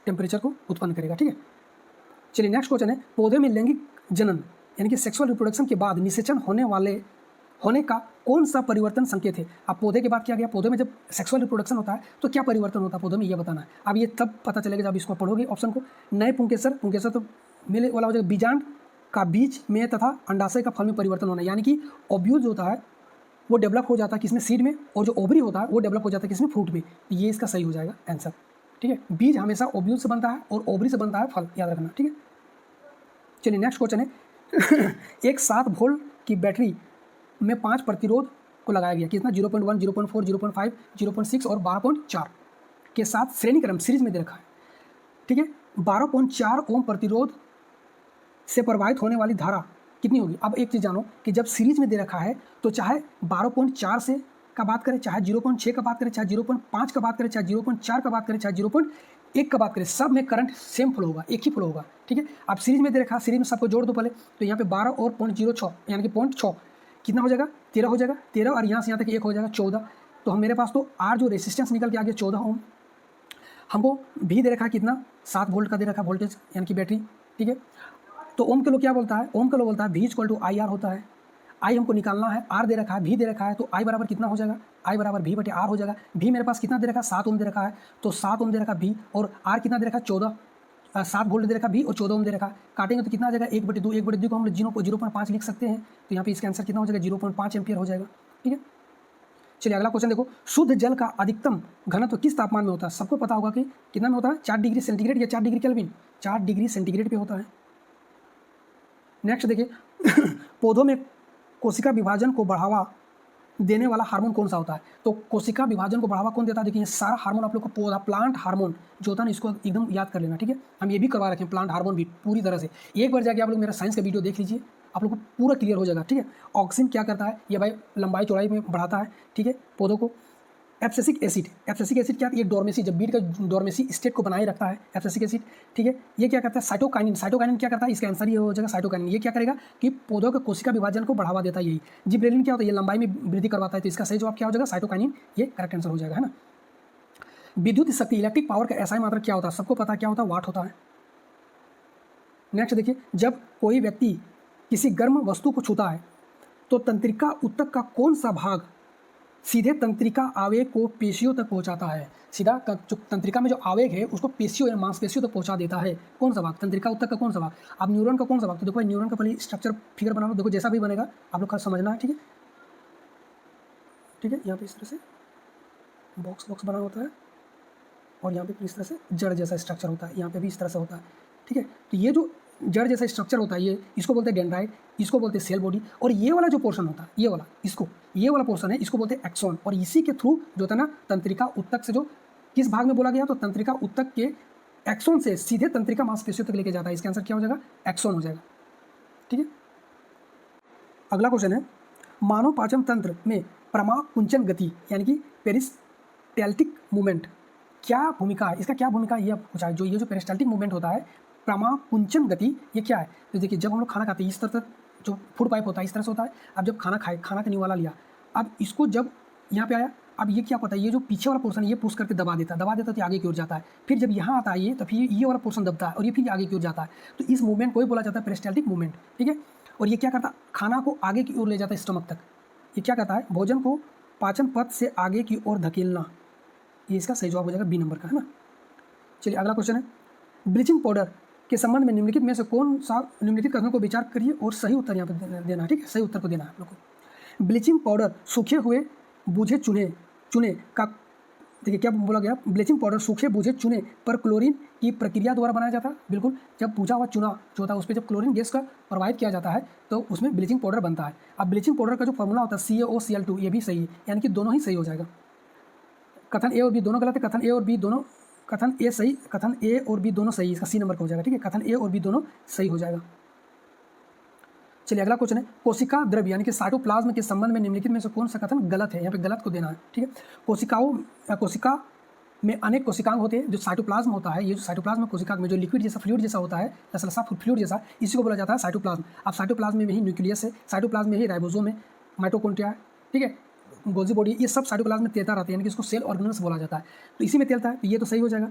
टेम्परेचर को उत्पन्न करेगा, ठीक है। चलिए नेक्स्ट क्वेश्चन है, पौधे में लैंगिक जनन यानी कि सेक्सुअल रिप्रोडक्शन के बाद निषेचन होने का कौन सा परिवर्तन संकेत है? अब पौधे के बाद क्या गया, पौधे में जब सेक्सुअल रिप्रोडक्शन होता है तो क्या परिवर्तन होता है पौधे में, ये बताना है। अब ये तब पता चलेगा जब इसको पढ़ोगे ऑप्शन को। नए पुंकेसर तो मेले वाला हो जाएगा, बीजांड का बीज में तथा अंडाशय का फल में परिवर्तन होना, यानी कि ओव्यूल होता है वो डेवलप हो जाता है किसमें, सीड में, और जो ओवरी होता है वो डेवलप हो जाता है किसमें, फ्रूट में। ये इसका सही हो जाएगा आंसर, ठीक है। बीज हमेशा ओव्यूल से बनता है और ओवरी से बनता है फल, याद रखना, ठीक है। चलिए नेक्स्ट क्वेश्चन है, एक 7 वोल्ट की बैटरी में 5 प्रतिरोध को लगाया गया, कितना, 0.1, 0.4, 0.5, 0.6 और 12.4 के साथ श्रेणी क्रम सीरीज में दे रखा है, ठीक है। 12.4 ओम प्रतिरोध से प्रवाहित होने वाली धारा कितनी होगी? अब एक चीज़ जानो कि जब सीरीज में दे रखा है तो चाहे 12.4 से का बात करें, चाहे 0.6 का बात करें, चाहे 0.5 का बात करें, चाहे 0.4 का बात करें, चाहे 0.1 का बात करें, सब में करंट सेम फ्लो होगा, एक ही फ्लो होगा, ठीक है। अब सीरीज में दे रखा है, सीरीज में सबको जोड़ दो पहले, तो यहाँ पे 12 और 0.06 यानी कि 0.6 कितना हो जाएगा, 13 हो जाएगा, 13 और यहाँ से यहाँ तक 1 हो जाएगा 14। तो हम मेरे पास तो आर जो रेसिस्टेंस निकल के आ गया 14 ओम। हमको भी दे रखा है कितना, 7 वोल्ट का दे रखा है वोल्टेज यानी कि बैटरी, ठीक है। तो ओम के लो क्या बोलता है, ओम के लो बोलता है V = IR होता है। आई हमको निकालना है, आर दे रखा है, भी दे रखा है, तो आई बराबर कितना हो जाएगा, आई बराबर V/R हो जाएगा। भी मेरे पास कितना दे रखा है, 7 ओम दे रखा है, तो 7 ओम दे रखा भी, और आर कितना दे रखा है 14, 7 वोल्ट दे रखा भी और 14 ओम दे रखा। काटेंगे तो कितना आ जाएगा 1/2, 1/2 को हम लोग 0.5 लिख सकते हैं, तो यहाँ पे इसका आंसर कितना हो जाएगा 0.5 एम्पियर हो जाएगा, ठीक है। चलिए अगला क्वेश्चन देखो, शुद्ध जल का अधिकतम घनत्व किस तापमान में होता है? सबको पता होगा कि कितना में होता है, 4 डिग्री सेंटीग्रेड या 4 डिग्री केल्विन, 4 डिग्री सेंटीग्रेड पे होता है। नेक्स्ट देखिए, पौधों में कोशिका विभाजन को बढ़ावा देने वाला हार्मोन कौन सा होता है? तो कोशिका विभाजन को बढ़ावा कौन देता है? देखिए ये सारा हार्मोन आप लोग को पौधा, प्लांट हार्मोन जो होता है ना, इसको एकदम याद कर लेना, ठीक है। हम ये भी करवा रखे हैं प्लांट हार्मोन भी पूरी तरह से, एक बार जाके आप लोग मेरा साइंस का वीडियो देख लीजिए, आप लोग को पूरा क्लियर हो जाएगा, ठीक है। ऑक्सीजन क्या करता है, ये भाई लंबाई चौड़ाई में बढ़ाता है, ठीक है, पौधों को। एब्सिसिक एसिड क्या है? ये डोरमेसी, जब बीट का डोरमेसी स्टेट को बनाए रखता है एब्सिसिक एसिड, ठीक है। ये क्या करता है? साइटोकाइनिन क्या करता है? इसका आंसर ये हो जाएगा साइटोकाइनिन। ये क्या करेगा कि पौधों के कोशिका विभाजन को बढ़ावा देता है। यही जिबरेलिन क्या होता है? ये लंबाई में वृद्धि करवाता है। तो इसका सही जवाब क्या हो जाएगा? साइटोकाइनिन। ये करेक्ट आंसर हो जाएगा, है ना। विद्युत शक्ति, इलेक्ट्रिक पावर का एसआई मात्रक क्या होता है? सबको पता है क्या होता है? वाट होता है। नेक्स्ट देखिए, जब कोई व्यक्ति किसी गर्म वस्तु को छूता है तो तंत्रिका ऊतक का कौन सा भाग सीधे तंत्रिका आवेग को पेशियों तक पहुंचाता है? सीधा जो तंत्रिका में जो आवेग है उसको पेशियों या मांसपेशियों तक पहुंचा देता है। कौन सा भाग? तंत्रिका ऊतक का कौन सा भाग? अब न्यूरॉन का कौन सा भाग? तो देखो न्यूरॉन का पहले स्ट्रक्चर फिगर बना लो, देखो जैसा भी बनेगा आप लोग का समझना है, ठीक है। ठीक है, यहाँ पे इस तरह से बॉक्स बना होता है और यहाँ पे इस तरह से जड़ जैसा स्ट्रक्चर होता है, यहाँ पे भी इस तरह से होता है, ठीक है। तो ये जो जड़ जैसा स्ट्रक्चर होता है ये इसको बोलते हैं डेंड्राइट, इसको बोलते हैं सेल बॉडी। और ये वाला जो पोर्शन होता है ये वाला पोर्शन है, इसको बोलते हैं एक्सॉन। और इसी के थ्रू जो होता है ना तंत्रिका ऊतक से जो किस भाग में बोला गया? तो तंत्रिका ऊतक के एक्सॉन से सीधे तंत्रिका मांसपेशियों तक लेके जाता है। इसका आंसर क्या हो जाएगा? एक्सॉन हो जाएगा, ठीक है। अगला क्वेश्चन है, मानव पाचन तंत्र में प्रमाकुंचन गति यानी कि पेरिस्टाल्टिक मूवमेंट क्या भूमिका है? इसका क्या भूमिका है ये पूछा है। ये जो पेरिस्टाल्टिक मूवमेंट होता है, प्रमाकुंचन गति, ये क्या है? तो देखिए जब हम लोग खाना खाते हैं इस तरह जो फूड पाइप होता है इस तरह से होता है। अब जब खाना का निवाला लिया, अब इसको जब यहाँ पे आया, अब ये क्या होता है? ये जो पीछे वाला पोर्शन ये पुश करके दबा देता है तो आगे की ओर जाता है। फिर जब यहाँ आता है ये, तो फिर ये वाला पोर्शन दबता है और ये फिर आगे की ओर जाता है। तो इस मूवमेंट को ही बोला जाता है पेरिस्टाल्टिक मूवमेंट, ठीक है। और ये क्या करता है? खाना को आगे की ओर ले जाता है, स्टमक तक। ये क्या करता है? भोजन को पाचन पथ से आगे की ओर धकेलना। ये इसका सही जवाब हो जाएगा बी नंबर का, है ना। चलिए अगला क्वेश्चन है, ब्लीचिंग पाउडर के संबंध में निम्नलिखित में से कौन सा निम्नलिखित कथनों को विचार करिए और सही उत्तर यहाँ पर देना है, ठीक है। सही उत्तर को देना है आप लोग को। ब्लीचिंग पाउडर सूखे हुए बूझे चूने का, देखिए क्या बोला गया? ब्लीचिंग पाउडर सूखे बूझे चूने पर क्लोरीन की प्रक्रिया द्वारा बनाया जाता है। बिल्कुल, जब बूझा हुआ चूना जो होता है उस पर जब क्लोरीन गैस का प्रवाहित किया जाता है तो उसमें ब्लीचिंग पाउडर बनता है। अब ब्लीचिंग पाउडर का जो फॉर्मूला होता है CaOCl2, ये भी सही है, यानी कि दोनों ही सही हो जाएगा। कथन ए और बी दोनों गलत है, कथन ए और बी दोनों सही, इसका सी नंबर का हो जाएगा, ठीक है। कथन ए और बी दोनों सही हो जाएगा। चलिए अगला क्वेश्चन है, कोशिका द्रव्य यानी कि साइटोप्लाज्म के संबंध में निम्नलिखित में से कौन सा कथन गलत है? यहाँ पे गलत को देना है, ठीक है। कोशिका में अनेक कोशिकांग होते हैं। जो साइटोप्लाज्म होता है, ये जो साइटोप्लाज्म कोशिका में जो लिक्विड जैसा फ्लूइड जैसा होता है, लसलसा फ्लूइड जैसा, इसी को बोला जाता है साइटोप्लाज्म। अब साइटोप्लाज्म में ही न्यूक्लियस है, साइटोप्लाज्म में ही राइबोसोम है, माइटोकॉन्ड्रिया है, ठीक है, गोल्जी बॉडी, ये सब साइटोप्लाज्म में तैरता रहता है, यानी कि इसको सेल ऑर्गेनल्स बोला जाता है। तो इसी में तैरता है, तो ये तो सही हो जाएगा।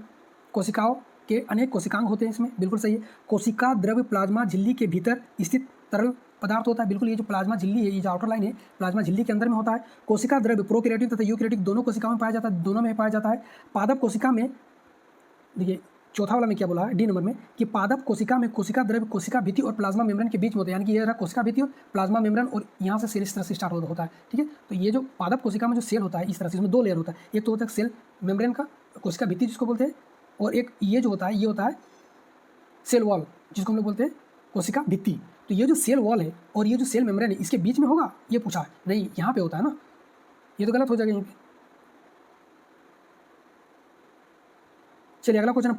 कोशिकाओं के अनेक कोशिकांग होते हैं, इसमें बिल्कुल सही है। कोशिका द्रव्य प्लाज्मा झिल्ली के भीतर स्थित तरल पदार्थ होता है। बिल्कुल, ये जो प्लाज्मा झिल्ली है, ये जो आउटर लाइन है, प्लाज्मा झिल्ली के अंदर में होता है। कोशिका द्रव्य प्रोकैरियोटिक तथा यूकैरियोटिक दोनों कोशिकाओं में पाया जाता है, दोनों में पाया जाता है। पादप कोशिका में, देखिए चौथा वाला में क्या बोला है डी नंबर में, कि पादप कोशिका में कोशिका द्रव्य कोशिका भित्ति और प्लाज्मा मेम्ब्रेन के बीच में होता है, यानी कि ये रहा कोशिका भित्ति और प्लाज्मा मेम्ब्रेन, और यहाँ से सेल इस तरह से स्टार्ट होता है, ठीक है। तो ये जो पादप कोशिका में जो सेल होता है इस तरह से, इसमें दो लेयर होता है, एक तो होता है सेल मेम्ब्रेन का, कोशिका भित्ति जिसको बोलते हैं, और एक ये जो होता है ये होता है सेल वॉल, जिसको हम लोग बोलते हैं कोशिका भित्ति। तो ये जो सेल वॉल है और ये जो सेल मेम्ब्रेन है, इसके बीच में होगा, ये पूछा है, नहीं यहाँ पे होता है ना, ये तो गलत हो जाएगा यहाँ पे। चलिए अगला क्वेश्चन,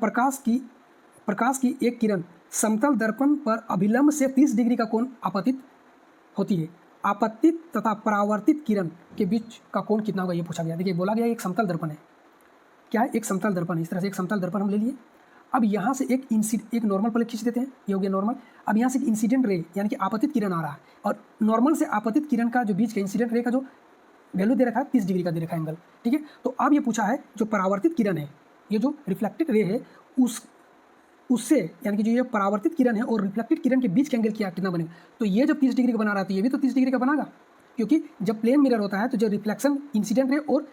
प्रकाश की एक किरण समतल दर्पण पर अभिलंब से 30 डिग्री का कोण आपतित होती है। आपतित तथा परावर्तित किरण के बीच का कोण कितना होगा, ये पूछा गया। देखिए बोला गया एक समतल दर्पण है, क्या है? एक समतल दर्पण है। इस तरह से एक समतल दर्पण हम ले लिए। अब यहाँ से एक नॉर्मल पहले खींच देते हैं, ये हो गया नॉर्मल। अब यहाँ से एक इंसिडेंट रे यानी कि आपतित किरण आ रहा है, और नॉर्मल से आपतित किरण का जो बीच का इंसिडेंट रे का जो वैल्यू दे रखा है 30 डिग्री का दे रखा है एंगल, ठीक है। तो अब ये पूछा है जो परावर्तित किरण है, ये जो रिफ्लेक्टेड रे है उससे, यानी कि जो ये परावर्तित किरण है और रिफ्लेक्टेड किरण के बीच का एंगल कितना बनेगा। तो ये जब 30 डिग्री का बना रहा है तो ये भी तो 30 डिग्री का बनाएगा, क्योंकि जब प्लेन मिरर होता है तो जो रिफ्लेक्शन इंसिडेंट रे और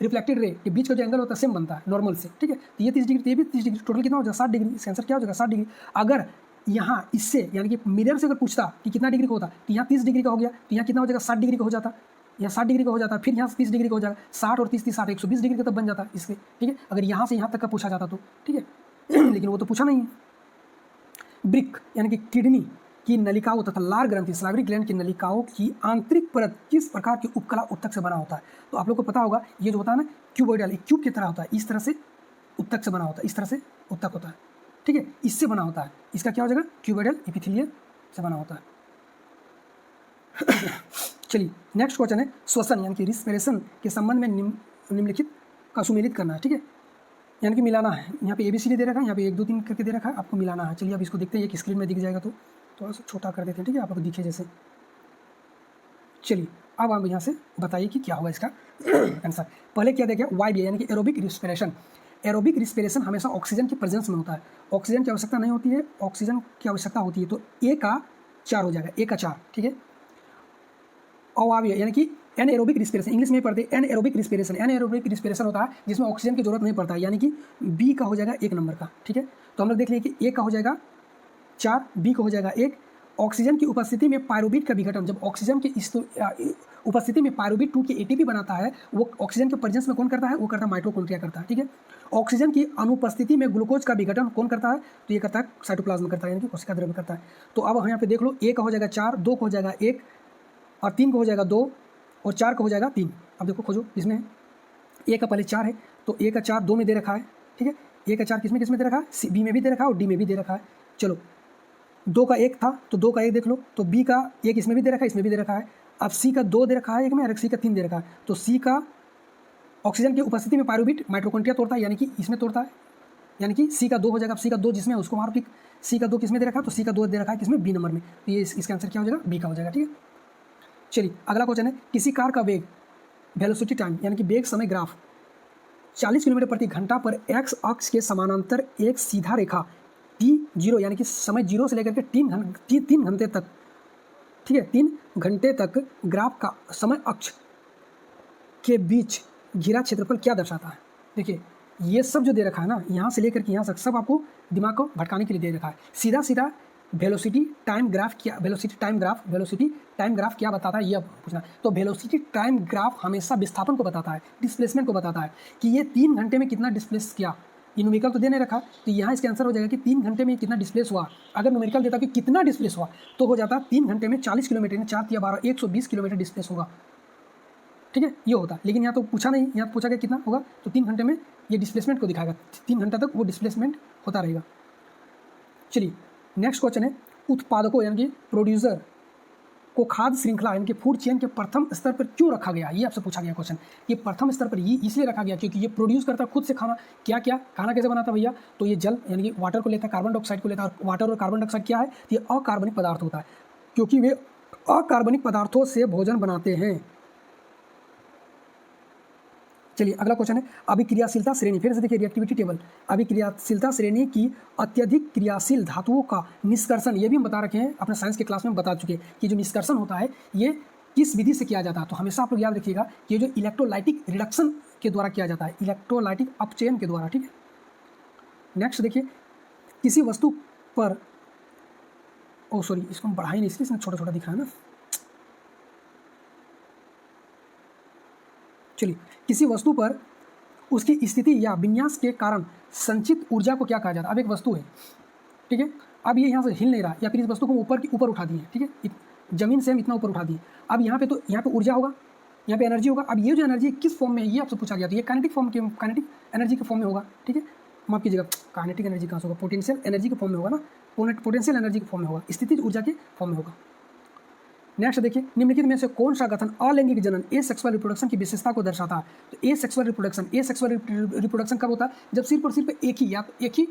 रिफ्लेक्टेड रे के बीच का जो एंगल होता है सेम बनता है नॉर्मल से, ठीक है। तो ये 30 डिग्री, तो ये भी 30 डिग्री, टोटल कितना हो जाएगा 60 डिग्री। इसका आंसर क्या हो जाएगा 60 डिग्री। अगर यहाँ इससे यानी कि मिरर से अगर पूछता कि कितना डिग्री का होता तो यहाँ 30 डिग्री का हो गया, तो यहाँ कितना हो जाएगा 60 डिग्री का हो जाता, यहाँ 60 डिग्री का हो जाता, फिर यहाँ से 30 डिग्री का हो जाएगा, 60 और 30 60 120 डिग्री का तब बन जाता इसके, ठीक है। अगर यहाँ से यहाँ तक का पूछा जाता तो, ठीक है लेकिन वो तो पूछा नहीं है। ब्रिक यानी कि किडनी की नलिकाओं तथा लार ग्रंथि सलाइवरी ग्लैंड की नलिकाओं की आंतरिक परत किस प्रकार की उपकला उत्तक से बना होता है? तो आप लोग को पता होगा ये जो होता है ना क्यूबॉइडल, एक क्यूब की तरह होता है, इस तरह से उत्तक से बना होता है, इस तरह से उत्तक होता है, ठीक है, इससे बना होता है। इसका क्या हो जाएगा? क्यूबॉइडल एपिथेलियम से बना होता है। चलिए नेक्स्ट क्वेश्चन है, श्वसन यानी कि रिस्पिरेशन के संबंध में निम्नलिखित का सुमेलित करना है, ठीक है, यानी कि मिलाना है। यहाँ पे ABCD दे रखा है, यहाँ पे 1 2 3 करके दे रखा है, आपको मिलाना है। चलिए अब इसको देखते हैं, एक स्क्रीन में दिख जाएगा तो थोड़ा सा छोटा कर देते हैं, ठीक है, आपको दिखे जैसे। चलिए अब आप यहाँ से बताइए कि क्या होगा इसका आंसर। पहले क्या देखिए YB यानी कि एरोबिक रिस्पिरेशन। एरोबिक रिस्पिरेशन हमेशा ऑक्सीजन की प्रेजेंस में होता है, ऑक्सीजन की आवश्यकता नहीं होती है, ऑक्सीजन की आवश्यकता होती है, तो A का 4 हो जाएगा, A का 4, ठीक है। अवाव्य यानी कि एनएरोबिक रिस्पिरेशन, इंग्लिश में पढ़ते हैं एनएरोबिक रिस्पिरेशन। एनएरोबिक रिस्पिरेशन होता है जिसमें ऑक्सीजन की जरूरत नहीं पड़ता है, यानी कि B का हो जाएगा 1 नंबर का, ठीक है। तो हम लोग देख लिए कि A का हो जाएगा 4, B का हो जाएगा 1। ऑक्सीजन की उपस्थिति में पायरुवेट का विघटन, जब ऑक्सीजन की उपस्थिति में पायरुवेट 2 के ATP बनाता है, वो ऑक्सीजन के प्रेजेंस में कौन करता है, वो करता है माइटोकॉन्ड्रिया करता है, ठीक है। ऑक्सीजन की अनुपस्थिति में ग्लूकोज का विघटन कौन करता है, तो ये करता है साइटोप्लाज्म करता है, यानी कि कोशिका द्रव्य करता है। तो अब यहाँ पे देख लो, A का हो जाएगा 4, 2 का हो जाएगा 1 और 3 का हो जाएगा 2 और 4 का हो जाएगा 3। अब देखो खोजो, इसमें A का पहले 4 है, तो A का 4 2 में दे रखा है, ठीक है। A का 4 किस में दे रखा है, B में भी दे रखा है और D में भी दे रखा है। चलो 2 का 1 था तो 2 का 1 देख लो, तो B का 1 इसमें भी दे रखा है, इसमें भी दे रखा है। अब C का 2 दे रखा है एक में और C का 3 दे रखा है, तो C का ऑक्सीजन की उपस्थिति में पायरुवेट माइटोकॉन्ड्रिया तोड़ता है, यानी कि इसमें तोड़ता है, यानी कि C का 2 हो जाएगा। अब C का 2 जिसमें उसको मारो ठीक, C का 2 किसमें दे रखा है, तो C का 2 दे रखा है किसमें, B नंबर में, तो ये इसका आंसर क्या हो जाएगा, B का हो जाएगा, ठीक है। चलिए अगला क्वेश्चन है, किसी कार का वेग वेलोसिटी टाइम यानी कि वेग समय ग्राफ 40 किलोमीटर प्रति घंटा पर एक्स अक्ष के समानांतर एक सीधा रेखा T0 यानी कि समय 0 से लेकर के 3 घंटे तक, ठीक है, 3 घंटे तक ग्राफ का समय अक्ष के बीच घिरा क्षेत्रफल क्या दर्शाता है। देखिए ये सब जो दे रखा है ना, यहाँ से लेकर के यहाँ तक सब आपको दिमाग को भटकाने के लिए दे रखा है। सीधा सीधा वेलोसिटी टाइम ग्राफ क्या बताता है, ये अब पूछना। तो वेलोसिटी टाइम ग्राफ हमेशा विस्थापन को बताता है, डिस्प्लेसमेंट को बताता है कि ये 3 घंटे में कितना डिस्प्लेस किया। ये न्यूमेरिकल तो देने रखा, तो यहाँ इसका आंसर हो जाएगा कि 3 घंटे में कितना डिस्प्लेस हुआ। अगर न्यूमेरिकल देता कि कितना डिस्प्लेस हुआ तो हो जाता 3 घंटे में 40 किलोमीटर, 4 या 12 120 किलोमीटर डिस्प्लेस होगा, ठीक है, ये होता। लेकिन यहाँ तो पूछा नहीं, यहाँ पूछा गया कितना होगा, तो 3 घंटे में ये डिस्प्लेसमेंट को दिखाएगा, 3 घंटे तक वो डिस्प्लेसमेंट होता रहेगा। चलिए नेक्स्ट क्वेश्चन है, उत्पादकों यानी कि प्रोड्यूसर को खाद्य श्रृंखला यानी कि फूड चेन के प्रथम स्तर पर क्यों रखा गया, ये आपसे पूछा गया क्वेश्चन। ये प्रथम स्तर पर ये इसलिए रखा गया क्योंकि ये प्रोड्यूस करता है खुद से खाना। क्या क्या खाना कैसे बनाता है भैया, तो ये जल यानी कि वाटर को लेता है, कार्बन डाइऑक्साइड को लेता है, और वाटर और कार्बन डाइऑक्साइड क्या है, तो ये अकार्बनिक पदार्थ होता है, क्योंकि वे अकार्बनिक पदार्थों से भोजन बनाते हैं। चलिए अगला क्वेश्चन है, अभिक्रियाशीलता श्रेणी, फिर से देखिए रिएक्टिविटी टेबल। अभिक्रियाशीलता श्रेणी की अत्यधिक क्रियाशील धातुओं का निष्कर्षण, ये भी हम बता रखे हैं अपने साइंस के क्लास में बता चुके हैं कि जो निष्कर्षण होता है ये किस विधि से किया जाता है। तो हमेशा आप लोग याद रखिएगा कि ये जो इलेक्ट्रोलाइटिक रिडक्शन के द्वारा किया जाता है, इलेक्ट्रोलाइटिक अपचयन के द्वारा, ठीक है। नेक्स्ट देखिए, किसी वस्तु पर, ओ सॉरी इसको हम बढ़ाई नहीं, इसलिए छोटा छोटा दिख रहा है ना। चलिए, किसी वस्तु पर उसकी स्थिति या विन्यास के कारण संचित ऊर्जा को क्या कहा जाता है। अब एक वस्तु है, ठीक है, अब ये यहाँ से हिल नहीं रहा, या फिर इस वस्तु को ऊपर उठा दिए, ठीक है, जमीन से हम इतना ऊपर उठा दिए। अब यहाँ पे ऊर्जा होगा, यहाँ पे एनर्जी होगा। अब ये जो एनर्जी किस फॉर्म में है ये आपसे पूछा गया, तो ये काइनेटिक एनर्जी के फॉर्म में होगा, ठीक है। माफ कीजिएगा, काइनेटिक एनर्जी कहाँ से होगा, पोटेंशियल एनर्जी के फॉर्म में होगा ना, पोटेंशियल एनर्जी के फॉर्म में होगा, स्थितिज ऊर्जा के फॉर्म में होगा। नेक्स्ट देखिए, निम्नलिखित में से कौन सा कथन अलैंगिक जनन एसेक्सुअल रिप्रोडक्शन की विशेषता को दर्शाता है। तो एसेक्सुअल रिप्रोडक्शन कब होता है, जब सिर्फ और सिर्फ एक ही, या तो एक ही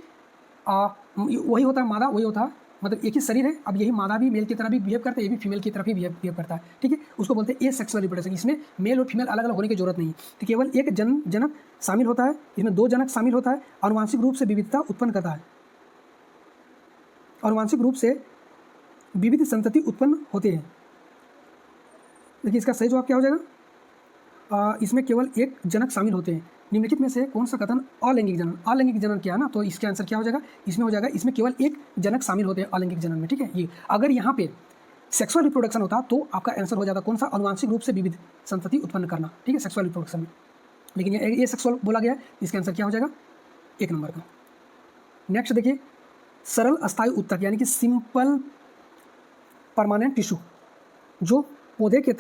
वही होता है मादा, वही होता है, मतलब एक ही शरीर है। अब यही मादा भी मेल की तरह भी बिहेव करता है, ये भी फीमेल की तरफ ही बिहेव करता है, ठीक है। उसको बोलते हैं एसेक्सुअल रिप्रोडक्शन। इसमें मेल और फीमेल अलग अलग होने की जरूरत नहीं है, तो केवल एक जनक शामिल होता है, इसमें 2 जनक शामिल होता है, आनुवांशिक रूप से विविधता उत्पन्न करता है, आनुवांशिक रूप से विविध संतति उत्पन्न होते हैं। देखिए इसका सही जवाब क्या हो जाएगा, इसमें केवल एक जनक शामिल होते हैं। निम्नलिखित में से कौन सा कथन अलैंगिक जनन, अलैंगिक जनन क्या है ना, तो इसका आंसर क्या हो जाएगा, इसमें हो जाएगा, इसमें केवल एक जनक शामिल होते हैं अलैंगिक जनन में, ठीक है। ये अगर यहाँ पे सेक्सुअल रिप्रोडक्शन होता तो आपका आंसर हो जाता कौन सा, अनुवांशिक रूप से विविध संतति उत्पन्न करना, ठीक है, सेक्सुअल रिप्रोडक्शन में। लेकिन ये सेक्सुअल बोला गया है, इसका आंसर क्या हो जाएगा, 1 नंबर का। नेक्स्ट देखिए, सरल अस्थायी उत्तक यानी कि सिंपल परमानेंट टिश्यू जो पौधे के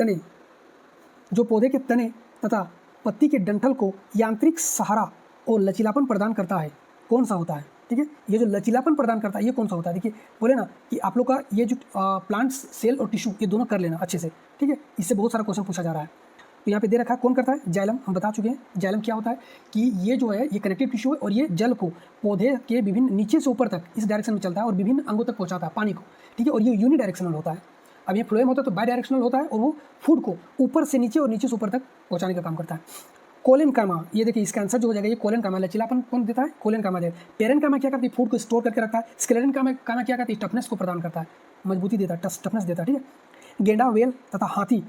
तने तथा पत्ती के डंठल को यांत्रिक सहारा और लचीलापन प्रदान करता है, कौन सा होता है, ठीक है। ये जो लचीलापन प्रदान करता है ये कौन सा होता है, देखिए बोले ना कि आप लोग का ये जो प्लांट्स सेल और टिश्यू ये दोनों कर लेना अच्छे से, ठीक है। इससे बहुत सारा क्वेश्चन पूछा जा रहा है। तो यहाँ पे दे रखा है कौन करता है, जाइलम। हम बता चुके हैं जाइलम क्या होता है कि ये जो है ये कनेक्टिव टिश्यू है और ये जल को पौधे के विभिन्न नीचे से ऊपर तक इस डायरेक्शन में चलता है और विभिन्न अंगों तक पहुँचाता है पानी को, ठीक है। और ये यूनि डायरेक्शनल होता है। अब ये फ्लोएम होता है तो बाई डायरेक्शनल होता है और वो फूड को ऊपर से नीचे और नीचे से ऊपर तक पहुँचाने का काम करता है। कोलेनकामा, ये देखिए इसका आंसर जो हो जाएगा ये कोलेनकामा, लचीलापन कौन देता है, कोलेनकामा देता है। पेरेनकामा क्या करती है, फूड को स्टोर करके रखता है। स्क्लेरेनकामा क्या करती है, टफनेस को प्रदान करता है, मजबूती देता है, टफनेस देता है, ठीक है। गेंडा, व्हेल तथा हाथी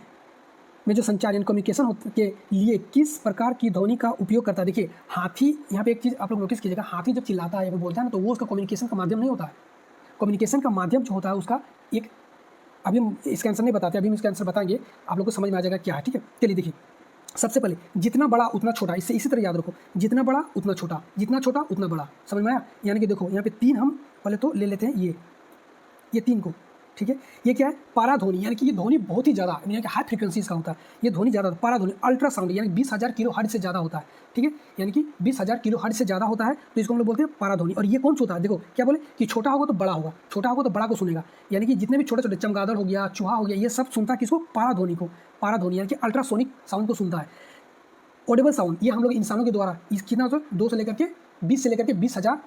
में जो संचार यानी कम्युनिकेशन के लिए किस प्रकार की ध्वनि का उपयोग करता है। देखिए हाथी, यहाँ पे एक चीज़ आप लोग नोटिस कीजिएगा, हाथी जब चिल्लाता है या बोलता है ना तो वो उसका कम्युनिकेशन का माध्यम नहीं होता है। कम्युनिकेशन का माध्यम जो होता है उसका एक, अभी हम इसका आंसर नहीं बताते, अभी हम इसका आंसर बताएंगे, आप लोग को समझ में आ जाएगा क्या है, ठीक है। चलिए देखिए, सबसे पहले जितना बड़ा उतना छोटा, इससे इसी तरह याद रखो, जितना बड़ा उतना छोटा, जितना छोटा उतना बड़ा, समझ में आया। यानी कि देखो यहाँ पे 3 हम पहले तो ले लेते हैं ये 3 को, ठीक है। ये क्या है, पाराध्वनि, यानी कि ये ध्वनि बहुत ही ज़्यादा यानी कि हाई फ्रीक्वेंसीज का होता है, ये ध्वनि ज़्यादा, पाराध्वनि अल्ट्रासाउंड यानी 20,000 किलो हर्ट्ज से ज़्यादा होता है, ठीक है। यानी कि 20,000 किलो हर्ट्ज से ज़्यादा होता है तो इसको हम लोग बोलते हैं पाराध्वनि। और ये कौन सा होता है, देखो क्या बोले कि छोटा होगा तो बड़ा होगा, छोटा होगा तो बड़ा को सुनेगा, यानी कि जितने भी छोटे छोटे चमगादड़ हो गया, चूहा हो गया, ये सब सुनता है किसको, पाराध्वनि को। पाराध्वनि यानी कि अल्ट्रासोनिक साउंड को सुनता है। ऑडिबल साउंड, ये हम लोग इंसानों के द्वारा इस कितना होता है, 2 से लेकर के 20 से लेकर के 20,000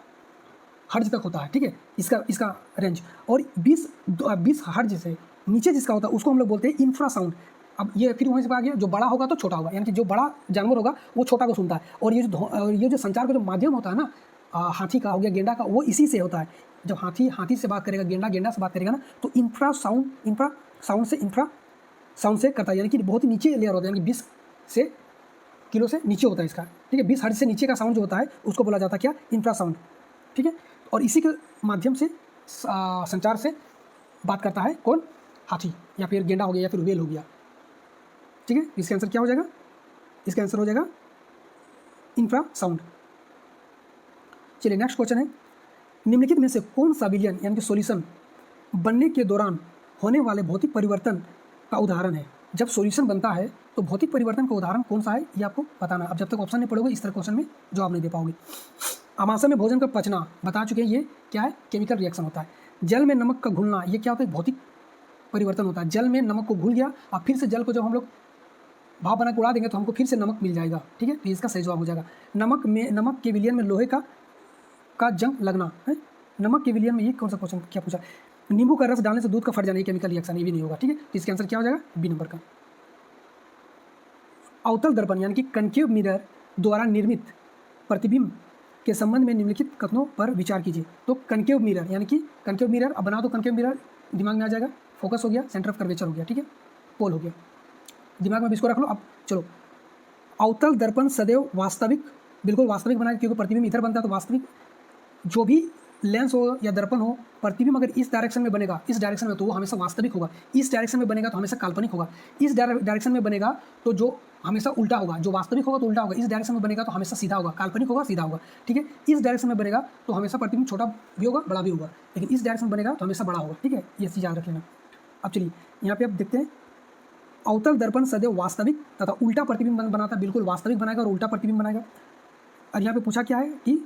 हर्ट्ज तक होता है, ठीक है, इसका रेंज। और 20 हर्ट्ज से नीचे जिसका होता है उसको हम लोग बोलते हैं इंफ्रासाउंड। अब ये फिर वहीं से आ गया, जो बड़ा होगा तो छोटा होगा, यानी कि जो बड़ा जानवर होगा वो छोटा को सुनता है। और ये जो संचार का जो माध्यम होता है ना, हाथी का हो गया, गेंडा का, वो इसी से होता है। जब हाथी से बात करेगा, गेंडा से बात करेगा ना, तो इंफ्रासाउंड से करता है, यानी कि बहुत ही नीचे लेयर होता है, यानी कि 20 से किलो से नीचे होता है इसका, ठीक है। 20 हर्ट्ज से नीचे का साउंड जो होता है उसको बोला जाता है क्या, इंफ्रासाउंड, ठीक है। और इसी के माध्यम से संचार से बात करता है कौन, हाथी या फिर गेंडा हो गया या फिर व्हेल हो गया, ठीक है। इसका आंसर क्या हो जाएगा, इसका आंसर हो जाएगा इंफ्रासाउंड। चलिए नेक्स्ट क्वेश्चन है, निम्नलिखित में से कौन सा विलयन यानी कि सॉल्यूशन बनने के दौरान होने वाले भौतिक परिवर्तन का उदाहरण है। जब सॉल्यूशन बनता है तो भौतिक परिवर्तन का उदाहरण कौन सा है ये आपको बताना। अब जब तक ऑप्शन नहीं पढ़ोगे इस तरह क्वेश्चन में जवाब नहीं दे पाओगे। आमाशय में भोजन का पचना बता चुके हैं, ये क्या है, केमिकल रिएक्शन होता है। जल में नमक का घुलना, ये क्या होता है, भौतिक परिवर्तन होता है। जल में नमक को घुल गया और फिर से जल को जब हम लोग भाप बना के उड़ा देंगे तो हमको फिर से नमक मिल जाएगा, ठीक है। तो इसका सही जवाब हो जाएगा नमक के विलयन में लोहे का जंग लगना है। नमक के विलयन में ये कौन सा क्वेश्चन क्या पूछा, नींबू का रस डालने से दूध का फट जाना, ये केमिकल रिएक्शन, ये भी नहीं होगा, ठीक है। तो इसका आंसर क्या हो जाएगा, बी नंबर का। अवतल दर्पण यानी कि कनकेव मिरर द्वारा निर्मित प्रतिबिंब के संबंध में निम्नलिखित कथनों पर विचार कीजिए। तो कनकेव मिरर यानी कि कनकेव मिरर, अब बना दो कनकेव मिरर, दिमाग में आ जाएगा, फोकस हो गया, सेंटर ऑफ कर्वेचर हो गया, ठीक है, पोल हो गया, दिमाग में इसको रख लो। अब चलो, अवतल दर्पण सदैव वास्तविक, बिल्कुल वास्तविक बनाए, क्योंकि प्रतिबिंब इधर बनता है तो वास्तविक जो भी लेंस हो या दर्पण हो, प्रतिबिंब अगर इस डायरेक्शन में बनेगा, इस डायरेक्शन में, तो वो हमेशा वास्तविक होगा। इस डायरेक्शन में बनेगा तो हमेशा काल्पनिक होगा। इस डायरेक्शन में बनेगा तो जो हमेशा उल्टा होगा, जो वास्तविक होगा तो उल्टा होगा। इस डायरेक्शन में बनेगा तो हमेशा सीधा होगा, काल्पनिक होगा, सीधा होगा, ठीक है। इस डायरेक्शन में बनेगा तो हमेशा प्रतिबिंब छोटा भी होगा, बड़ा भी होगा, लेकिन इस डायरेक्शन में बनेगा तो हमेशा बड़ा होगा, ठीक है। ये चीज़ याद रख लेना। अब चलिए यहाँ पे आप देखते हैं, अवतल दर्पण सदैव वास्तविक तथा उल्टा प्रतिबिंब बनाता है, बिल्कुल वास्तविक बनाएगा और उल्टा प्रतिबिंब बनाएगा। और यहाँ पे पूछा क्या है कि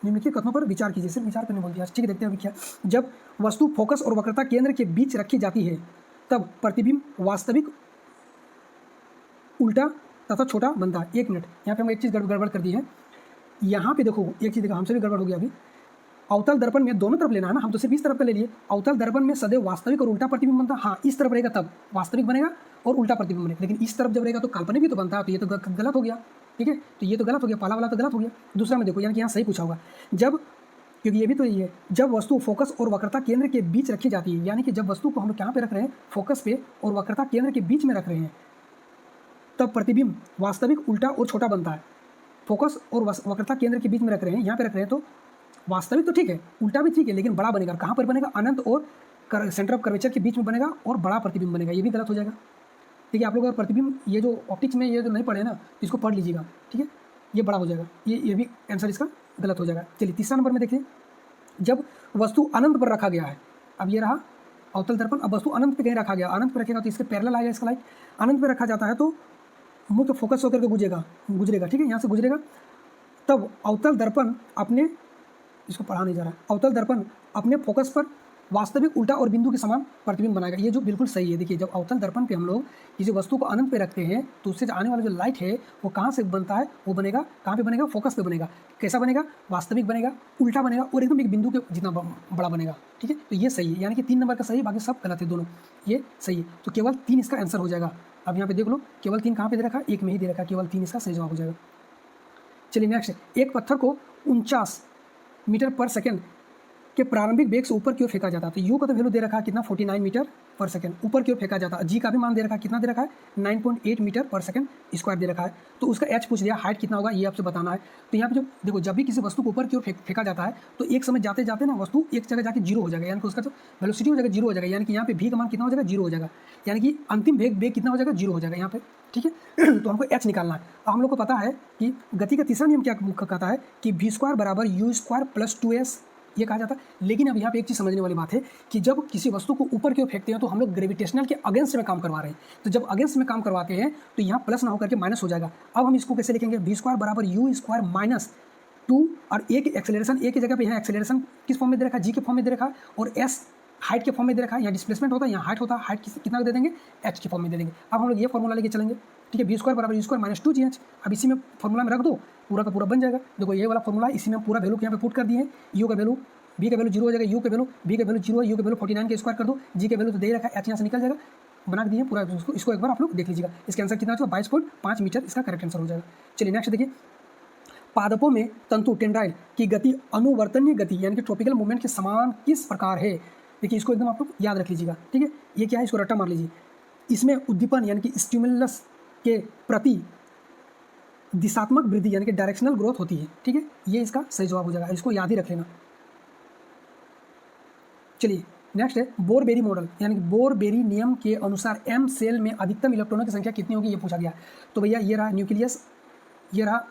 निम्नलिखित कथनों पर विचार कीजिए, सिर्फ विचार करने बोल दिया, ठीक है। देखते हैं अभी क्या, जब वस्तु फोकस और वक्रता केंद्र के बीच रखी जाती है तब प्रतिबिंब वास्तविक, उल्टा तथा छोटा बनता है। 1 मिनट, यहाँ पे हम एक चीज़ गड़बड़ कर दी है। यहाँ पे देखो एक चीज़ देखो, हमसे भी गड़बड़ हो गया अभी। अवतल दर्पण में दोनों तरफ लेना है ना, हम तो सिर्फ इस तरफ का ले लिए। अवतल दर्पण में सदैव वास्तविक और उल्टा प्रतिबिंब बनता है, हाँ, इस तरफ रहेगा तब वास्तविक बनेगा और उल्टा प्रतिबिंब बनेगा, लेकिन इस तरफ जब रहेगा तो काल्पनिक भी तो बनता है, तो ये तो गलत हो गया, ठीक है। तो ये तो गलत हो गया, पहला वाला तो गलत हो गया। दूसरा में देखो, यानी कि यहाँ सही पूछा होगा, जब, क्योंकि ये भी तो ये है, जब वस्तु फोकस और वक्रता केंद्र के बीच रखी जाती है, यानी कि जब वस्तु को हम लोग कहाँ पे रख रहे हैं, फोकस पे और वक्रता केंद्र के बीच में रख रहे हैं, तब प्रतिबिंब वास्तविक, उल्टा और छोटा बनता है। फोकस और वक्रता केंद्र के बीच में रख रहे हैं, यहाँ पे रख रहे हैं, तो वास्तविक तो ठीक है, उल्टा भी ठीक है, लेकिन बड़ा बनेगा। कहाँ पर बनेगा, अनंत और सेंटर ऑफ कर्वेचर के बीच में बनेगा और बड़ा प्रतिबिंब बनेगा, ये भी गलत हो जाएगा, ठीक है। आप लोग अगर प्रतिबिंब ये जो ऑप्टिक्स में ये जो नहीं पढ़े ना, तो इसको पढ़ लीजिएगा, ठीक है, ये बड़ा हो जाएगा, ये भी आंसर इसका गलत हो जाएगा। चलिए तीसरा नंबर में देखिए, जब वस्तु अनंत पर रखा गया है, अब ये रहा अवतल दर्पण, अब वस्तु अनंत पे कहीं रखा गया, अनंत पे रखेगा तो इसके पैरेलल आएगा, इसका लाइट अनंत पे रखा जाता है तो मुक्त फोकस होकर के गुजरेगा, ठीक है, यहाँ से गुजरेगा, तब अवतल दर्पण अपने, इसको पढ़ा नहीं जा रहा, अवतल दर्पण अपने फोकस पर वास्तविक उल्टा और बिंदु के समान प्रतिबिंब बनाएगा। ये जो बिल्कुल सही है। देखिए जब अवतल दर्पण पे हम लोग किसी वस्तु को अनंत पे रखते हैं तो उससे आने वाला जो लाइट है वो कहाँ से बनता है, वो बनेगा कहाँ पे बनेगा, फोकस पे बनेगा। कैसा बनेगा, वास्तविक बनेगा, उल्टा बनेगा और एकदम एक बिंदु के जितना बड़ा बनेगा। ठीक है, तो ये सही है, यानी कि 3 नंबर का सही है, बाकी सब गलत है दोनों। ये सही है, तो केवल 3 इसका आंसर हो जाएगा। अब यहाँ पे देख लो केवल 3 कहाँ पे दे रखा है, एक में ही दे रखा है, केवल 3 इसका सही जवाब हो जाएगा। चलिए नेक्स्ट, एक पत्थर को 49 मीटर पर सेकेंड के प्रारंभिक वेग से ऊपर की ओर फेंका जाता है। तो यू का तो वैल्यू दे रखा है कितना, 49 मीटर पर सेकंड ऊपर की ओर फेंका जाता है। जी का भी मान दे रखा है, कितना दे रखा है, 9.8 मीटर पर सेकंड स्क्वायर दे रखा है। तो उसका एच पूछ लिया, हाइट कितना होगा ये आपसे बताना है। तो यहाँ पे जो देखो, जब भी किसी वस्तु को ऊपर की ओर फेंका जाता है तो एक समय जाते जाते ना वस्तु एक जगह जाके जीरो हो जाएगा, यानी कि उसका जो वेलोसिटी हो जाएगा जीरो हो जाएगा, यानी कि यहाँ पे भी का मान कितना हो जाएगा, जीरो हो जाएगा, यानी कि अंतिम वेग कितना हो जाएगा, जीरो हो जाएगा यहाँ पे। ठीक है, तो हमको एच निकालना है। अब हम लोग को पता है कि गति का तीसरा नियम क्या कहता है कि v स्क्वायर बराबर यू स्क्वायर प्लस 2s ये कहा जाता है। लेकिन अब यहाँ पे एक चीज़ समझने वाली बात है कि जब किसी वस्तु को ऊपर की ओर फेंकते हैं तो हम लोग ग्रेविटेशनल के अगेंस्ट में काम करवा रहे हैं। तो जब अगेंस्ट में काम करवाते हैं तो यहाँ प्लस ना होकर के माइनस हो जाएगा। अब हम इसको कैसे लिखेंगे, v स्क्वायर बराबर यू स्क्वायर माइनस 2 और एक एक्सेलरेशन, एक की जगह पे यहाँ एक्सेलरेशन किस फॉर्म में दे रखा है, जी के फॉर्म में दे रखा है, और एस हाइट के फॉर्म में दे रखा है। यहाँ डिस्प्लेसमेंट होता है, यहाँ हाइट होता है, हाइट कितना दे देंगे, एच के फॉर्म में दे देंगे। अब हम लोग ये फॉर्मूला लेके चलेंगे। ठीक है, v स्क्वायर बराबर यू स्क्वायर माइनस 2gh। अब इसी में फॉर्मूला में रख दो, पूरा का पूरा बन जाएगा। देखो ये वाला फॉर्मूला, इसी में पूरा वैल्यू यहाँ पे पुट कर दिए हैं। यू का वैल्यू, बी का वैल्यू जीरो हो जाएगा, यू का वैल्यू, बी का वैल्यू जीरो है, यू का वैल्यू 49 के स्क्वायर कर दो, जी का वैल्यू तो दे रखा है, एच यहाँ से निकल जाएगा, बना दिए पूरा। इसको एक बार आप लोग देख लीजिएगा। इसका आंसर कितना होगा, 22.5 मीटर इसका करेक्ट आंसर हो जाएगा। चलिए नेक्स्ट देखिए, पादपों में तंतु टेंडाइल की गति अनुवर्तनीय गति यानी कि ट्रॉपिकल मूवमेंट के समान किस प्रकार है। देखिए इसको एकदम आप लोग याद रख लीजिएगा। ठीक है, ये क्या है, इसको रट्टा मार लीजिए। इसमें उद्दीपन यानी कि स्टिमुलस के प्रति दिशात्मक वृद्धि यानी कि डायरेक्शनल ग्रोथ होती है। ठीक है, ये इसका सही जवाब हो जाएगा, इसको याद ही रख लेना। चलिए नेक्स्ट है बोर-बेरी मॉडल यानी कि बोर-बेरी नियम के अनुसार एम सेल में अधिकतम इलेक्ट्रॉनों की संख्या कितनी होगी ये पूछा गया। तो भैया ये रहा न्यूक्लियस, ये रहा।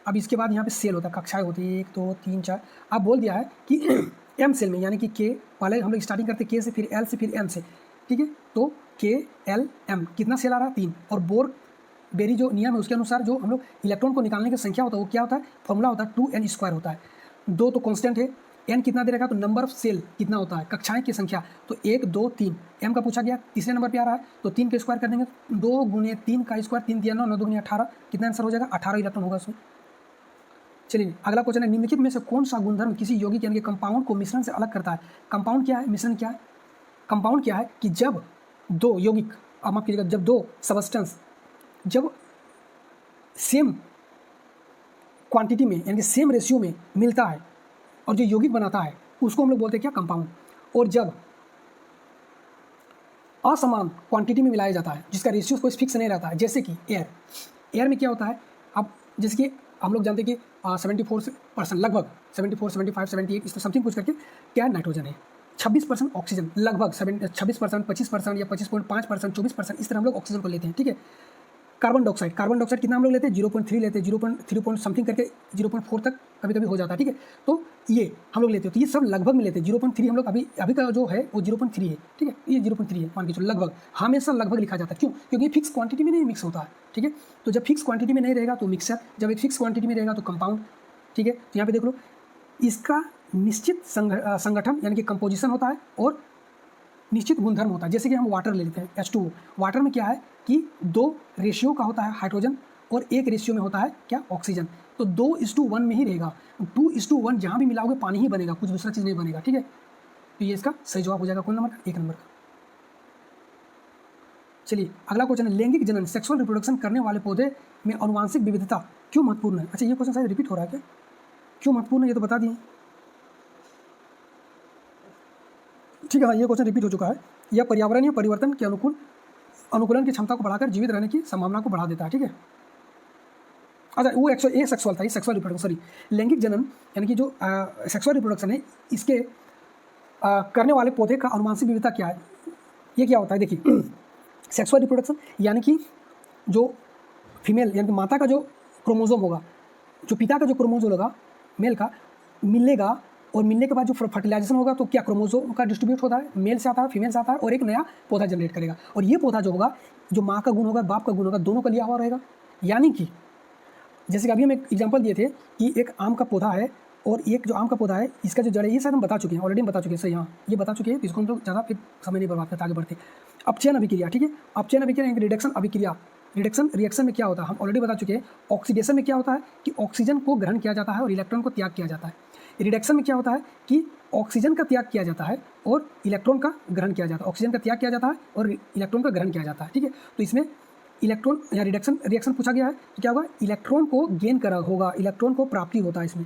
अब इसके बाद यहाँ पे सेल होता है, कक्षाएं होती है 1 2 3 4। अब बोल दिया है कि एम सेल में यानी कि के, पहले हम लोग स्टार्टिंग करते के से, फिर एल से, फिर एम से। ठीक है, तो के एल एम कितना सेल आ रहा है, 3। और बोर बेरी जो नियम है उसके अनुसार जो हम लोग इलेक्ट्रॉन को निकालने की संख्या होता है वो क्या होता है, फॉर्मूला होता है 2n स्क्वायर होता है। 2 तो कांस्टेंट है, n कितना दे रखा, तो नंबर ऑफ सेल कितना होता है, कक्षाएं की संख्या, तो 1 2 3 m का पूछा गया, तीसरे नंबर पे आ रहा है, तो 3 के स्क्वायर कर देंगे, 2 गुने 3 का स्क्वायर, 3 3 9 9 2 18, कितना आंसर हो जाएगा, 18 इलेक्ट्रॉन होगा उसमें। चलिए अगला क्वेश्चन है, निम्नलिखित में से कौन सा गुणधर्म किसी यौगिक यानी कि कंपाउंड को मिश्रण से अलग करता है। कंपाउंड क्या है, मिश्रण क्या है। कंपाउंड क्या है कि जब दो यौगिक, अब माफ कीजिएगा, जब दो सबस्टेंस जब सेम क्वांटिटी में यानी कि सेम रेशियो में मिलता है और जो यौगिक बनाता है उसको हम लोग बोलते हैं क्या, कंपाउंड। और जब असमान क्वांटिटी में मिलाया जाता है जिसका रेशियो कोई फिक्स नहीं रहता है, जैसे कि एयर में क्या होता है, अब जैसे कि हम लोग जानते हैं कि 74% लगभग 74 75 78 इसमें समथिंग कुछ करके क्या नाइट्रोजन है, 26% ऑक्सीजन, लगभग 26% 25% या 25.5% 24% इस तरह हम लोग ऑक्सीजन को लेते हैं। ठीक है, कार्बन डाइऑक्साइड कितना हम लोग लेते हैं, 0.3 लेते हैं, 0.3 समथिंग करके 0.4 तक कभी कभी हो जाता है। ठीक है, तो ये हम लोग लेते हैं, तो ये सब लगभग में लेते हैं। 0.3 हम लोग अभी का जो है वो 0.3 है। ठीक है, ये 0.3 है, मान के चलो, लगभग, हमेशा लगभग लिखा जाता है। क्यों, क्योंकि ये फिक्स क्वांटिटी में नहीं मिक्स होता है। ठीक है, तो जब फिक्स क्वांटिटी में नहीं रहेगा तो मिक्सर, जब एक फिक्स क्वांटिटी में रहेगा तो कंपाउंड। ठीक है, तो यहाँ पे देख लो, इसका निश्चित संगठन यानी कि कंपोजिशन होता है और निश्चित गुणधर्म होता है। जैसे कि हम वाटर ले लेते हैं, H2O, वाटर में क्या है कि 2 रेशियो का होता है हाइड्रोजन और 1 रेशियो में होता है क्या, ऑक्सीजन। तो 2:1 में ही रहेगा, 2:1 जहाँ भी मिलाओगे पानी ही बनेगा, कुछ दूसरा चीज़ नहीं बनेगा। ठीक है, तो ये इसका सही जवाब हो जाएगा कौन नंबर का, 1 नंबर का। चलिए अगला क्वेश्चन है, लैंगिक जनन सेक्सुअल रिप्रोडक्शन करने वाले पौधे में आनुवांशिक विविधता क्यों महत्वपूर्ण है। अच्छा, ये क्वेश्चन शायद रिपीट हो रहा है क्या, क्यों महत्वपूर्ण है ये तो बता दिए। ठीक है, हाँ, ये क्वेश्चन रिपीट हो चुका है। यह पर्यावरणीय परिवर्तन के अनुकूलन की क्षमता को बढ़ाकर जीवित रहने की संभावना को बढ़ा देता है। ठीक है, अच्छा वो ये सेक्सुअल था, ये सेक्सुअल रिप्रोडक्शन, सॉरी, लैंगिक जनन यानी कि जो सेक्सुअल रिप्रोडक्शन है इसके करने वाले पौधे का आनुवांशिक विविधता क्या है, ये क्या होता है। देखिए सेक्सुअल रिप्रोडक्शन यानी कि जो फीमेल यानी कि माता का जो क्रोमोजोम होगा, जो पिता का जो क्रोमोजोम होगा मेल का, मिलेगा, और मिलने के बाद जो फर्टिलाइजेशन होगा तो क्या क्रोमोजोम का डिस्ट्रीब्यूट होता है, मेल से आता है, फीमेल से आता है, और एक नया पौधा जनरेट करेगा। और ये पौधा जो होगा, जो माँ का गुण होगा, बाप का गुण होगा, दोनों का लिया हुआ रहेगा। यानी कि जैसे कि अभी हम एक एग्जांपल दिए थे कि एक आम का पौधा है और एक जो आम का पौधा है, इसका जो जड़ है, ये शायद हम बता चुके हैं, ऑलरेडी हम बता चुके हैं। सही, हाँ ये बता चुके हैं, तो इसको हम लोग ज़्यादा फिर समय नहीं बर्बाद करते, आगे बढ़ते। अपचयन अभिक्रिया, ठीक है, अपचयन अभिक्रिया यानी रिडक्शन अभिक्रिया। रिएक्शन में क्या होता है हम ऑलरेडी बता चुके हैं। ऑक्सीडेशन में क्या होता है कि ऑक्सीजन को ग्रहण किया जाता है और इलेक्ट्रॉन को त्याग किया जाता है। रिडक्शन में क्या होता है कि ऑक्सीजन का त्याग किया जाता है और इलेक्ट्रॉन का ग्रहण किया जाता है। ऑक्सीजन का त्याग किया जाता है और इलेक्ट्रॉन का ग्रहण किया जाता है, ठीक है। तो इसमें इलेक्ट्रॉन या रिएक्शन पूछा गया है तो क्या होगा, इलेक्ट्रॉन को गेन करा होगा, इलेक्ट्रॉन को प्राप्ति होता है इसमें।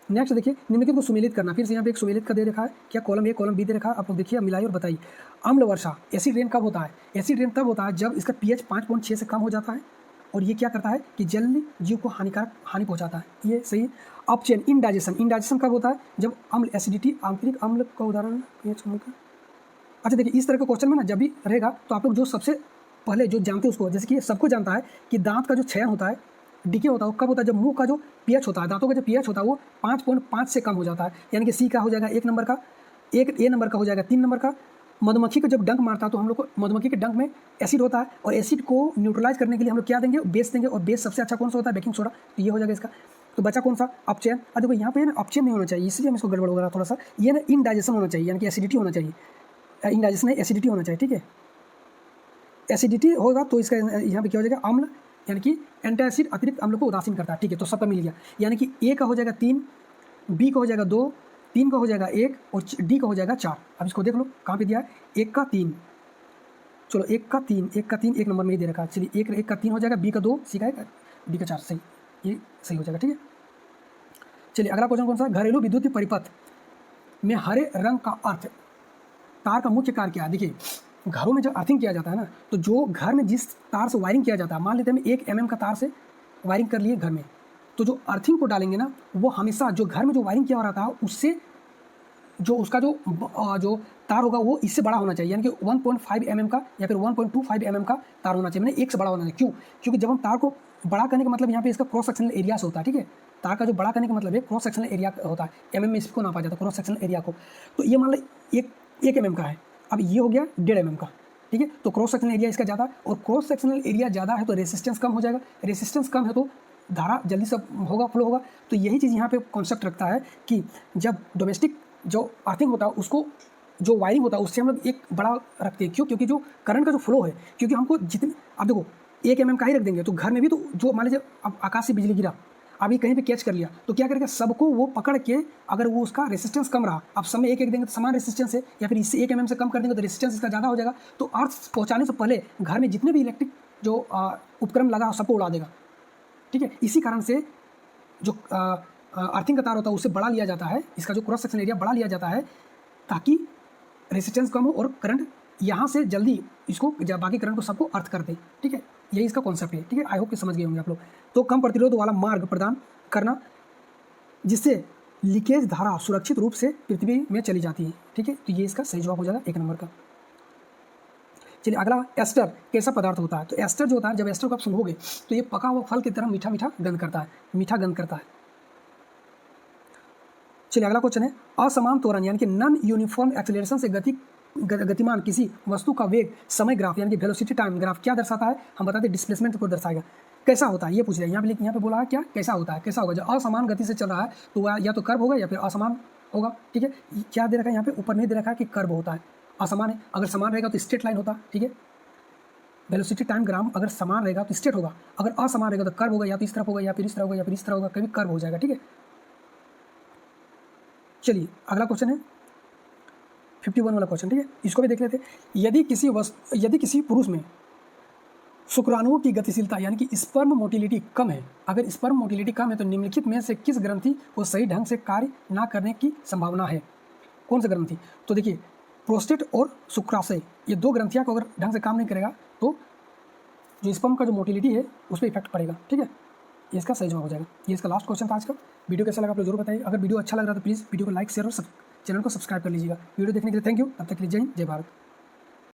नेक्स्ट देखिए, निम्नलिखित को सुमेलित करना। फिर से यहाँ पे एक सुमेलित का दे रखा है, क्या कॉलम ए कॉलम बी दे रखा है, आप लोग देखिए मिलाइए और बताइए। अम्ल वर्षा, एसिड रेन कब होता है? एसिड रेन तब होता है जब इसका pH 5.6 से कम हो जाता है और ये क्या करता है कि जल जीव को हानि पहुंचाता है, ये सही है। अपचयन, इंडाइजेशन कब होता है? जब अम्ल, एसिडिटी, आंतरिक अम्ल का उदाहरण pH कम का। अच्छा देखिए, इस तरह के क्वेश्चन में ना जब भी रहेगा तो आप लोग जो सबसे पहले जो जानते हैं उसको, जैसे कि सबको जानता है कि दांत का जो क्षयन होता है, डीके होता है, वो कब होता है? जब मुंह का जो pH होता है, दांतों का जो pH होता है वो 5.5 से कम हो जाता है, यानी कि सी का हो जाएगा 1 नंबर का, ए नंबर का हो जाएगा 3 नंबर का। मधुमक्खी को जब डंक मारता है तो हम लोग को मधुमक्खी के डंक में एसिड होता है और एसिड को न्यूट्रलाइज करने के लिए हम लोग क्या देंगे? बेस देंगे, और बेस सबसे अच्छा कौन सा होता है? Baking soda. तो ये हो जाएगा इसका। तो बचा कौन सा? अपचयन। अब देखो यहाँ पे ना अपचयन नहीं होना चाहिए, इसलिए हम इसको गड़बड़ हो रहा थोड़ा सा। ये ना इनडाइजेशन होना चाहिए, यानी कि एसिडिटी होना चाहिए। इनडाइजेशन नहीं, एसिडिटी होना चाहिए, ठीक है। एसिडिटी होगा तो इसका यहाँ पे क्या हो जाएगा? अम्ल, यानी कि एंटासिड अतिरिक्त अम्ल को उदासीन करता है, ठीक है। तो सबका मिल गया, यानी कि ए का हो जाएगा 3, बी का हो जाएगा 2, 3 का हो जाएगा 1 और डी का हो जाएगा 4। अब इसको देख लो कहाँ पे दिया है, 1 का 3, चलो 1 का 3 1 नंबर में ही दे रखा है। चलिए 1 का 3 हो जाएगा, बी का 2, सी का 1, डी का 4, सही, ये सही हो जाएगा, ठीक है। चलिए अगला क्वेश्चन कौन सा? घरेलू विद्युत परिपथ में हरे रंग का अर्थ, तार का मुख्य कार्य क्या है? देखिए घरों में जब अर्थिंग किया जाता है ना, तो जो घर में जिस तार से वायरिंग किया जाता है, मान लेते हैं 1 mm का तार से वायरिंग कर लिए घर में, तो जो अर्थिंग को डालेंगे ना, वो हमेशा जो घर में जो वायरिंग किया हो रहा था उससे जो उसका जो तार होगा वो इससे बड़ा होना चाहिए, यानी कि 1.5 mm का या फिर 1.25 mm का तार होना चाहिए, मैंने 1 से बड़ा होना चाहिए। क्यों? क्योंकि जब हम तार को बड़ा करने का मतलब यहाँ पे इसका क्रॉस सेक्शनल एरिया से होता है, ठीक है। तार का जो बड़ा करने का मतलब है क्रॉस सेक्शनल एरिया होता है, mm में इसको नापा जाता है क्रॉस सेक्शनल एरिया को। तो ये मान लो 1 mm का है, अब ये हो गया 1.5 mm का, ठीक है। तो क्रॉस सेक्शनल एरिया इसका ज़्यादा, और क्रॉस सेक्शनल एरिया ज़्यादा है तो रेसिस्टेंस कम हो जाएगा, रेसिस्टेंस कम है तो धारा जल्दी से होगा, फ्लो होगा। तो यही चीज़ यहाँ पे कॉन्सेप्ट रखता है कि जब डोमेस्टिक जो अर्थिंग होता है उसको, जो वायरिंग होता है उससे हम लोग एक बड़ा रखते हैं। क्यों? क्योंकि जो करंट का जो फ्लो है, क्योंकि हमको जितने, अब देखो 1 mm का ही रख देंगे तो घर में भी, तो जो मान लीजिए अब आकाश से बिजली गिरा, अभी कहीं पे कैच कर लिया तो क्या करेगा? सबको वो पकड़ के, अगर वो उसका रेसिस्टेंस कम रहा, अब सब में 1 देंगे तो समान रेसिस्टेंस है, या फिर इससे 1 mm से कम कर देंगे तो रेसिस्टेंस इसका ज़्यादा हो जाएगा। तो अर्थ पहुँचाने से पहले घर में जितने भी इलेक्ट्रिक जो उपकरण लगा सबको उड़ा देगा, ठीक है। इसी कारण से जो अर्थिंग का तार होता है उससे बड़ा लिया जाता है, इसका जो क्रॉस सेक्शन एरिया बड़ा लिया जाता है, ताकि रेसिस्टेंस कम हो और करंट यहाँ से जल्दी इसको बाकी करंट को सबको अर्थ कर दे, ठीक है। यही इसका कॉन्सेप्ट है, ठीक है। आई होप कि समझ गए होंगे आप लोग। तो कम प्रतिरोध वाला मार्ग प्रदान करना जिससे लीकेज धारा सुरक्षित रूप से पृथ्वी में चली जाती है, ठीक है। तो ये इसका सही जवाब हो जाएगा 1 नंबर का। चलिए अगला, एस्टर कैसा पदार्थ होता है? तो एस्टर जो होता है, जब एस्टर को आप सुनोगे तो ये पका हुआ फल की तरह मीठा मीठा गंध करता है, मीठा गंध करता है। चलिए अगला क्वेश्चन है, असमान त्वरण यानी कि नॉन यूनिफॉर्म एक्सेलरेशन से गतिमान किसी वस्तु का वेग समय ग्राफ यानी कि वेलोसिटी टाइम ग्राफ क्या दर्शाता है? हम बताते हैं डिस्प्लेसमेंट को दर्शाएगा। कैसा होता है ये पूछ रहे हैं यहाँ पे बोला है क्या? कैसा होता है, कैसा होगा? जब असमान गति से चल रहा है तो वह या तो कर्व होगा या फिर असमान होगा, ठीक है। क्या दे रखा है यहाँ पे? ऊपर नहीं दे रखा है कि कर्व होता है, असमान है। अगर समान रहेगा तो स्ट्रेट लाइन होता, ठीक है। वेलोसिटी टाइम ग्राफ अगर समान रहेगा तो स्ट्रेट होगा, अगर असमान रहेगा तो कर्व होगा, या तो इस तरफ होगा या फिर इस तरह होगा या फिर इस तरह होगा, कभी कर्व हो जाएगा, ठीक है। चलिए अगला क्वेश्चन है 51 वाला क्वेश्चन, ठीक है। इसको भी देख लेते हैं। यदि किसी पुरुष में शुक्राणुओं की गतिशीलता यानी कि स्पर्म मोटिलिटी कम है, अगर स्पर्म मोटिलिटी कम है तो निम्नलिखित में से किस ग्रंथि को सही ढंग से कार्य ना करने की संभावना है? कौन सा ग्रंथि? तो देखिए प्रोस्टेट और शुक्राशय, ये 2 ग्रंथियाँ को अगर ढंग से काम नहीं करेगा तो जो स्पर्म का जो मोटिलिटी है उस पर इफेक्ट पड़ेगा, ठीक है। ये इसका सही जवाब हो जाएगा। ये इसका लास्ट क्वेश्चन था आज का। वीडियो कैसा लगा आप लोग जरूर बताइए। अगर वीडियो अच्छा लग रहा है तो प्लीज़ वीडियो को लाइक शेयर और चैनल को सब्सक्राइब कर लीजिएगा। वीडियो देखने के लिए थैंक यू। तब तक के लिए जय हिंद, जय भारत।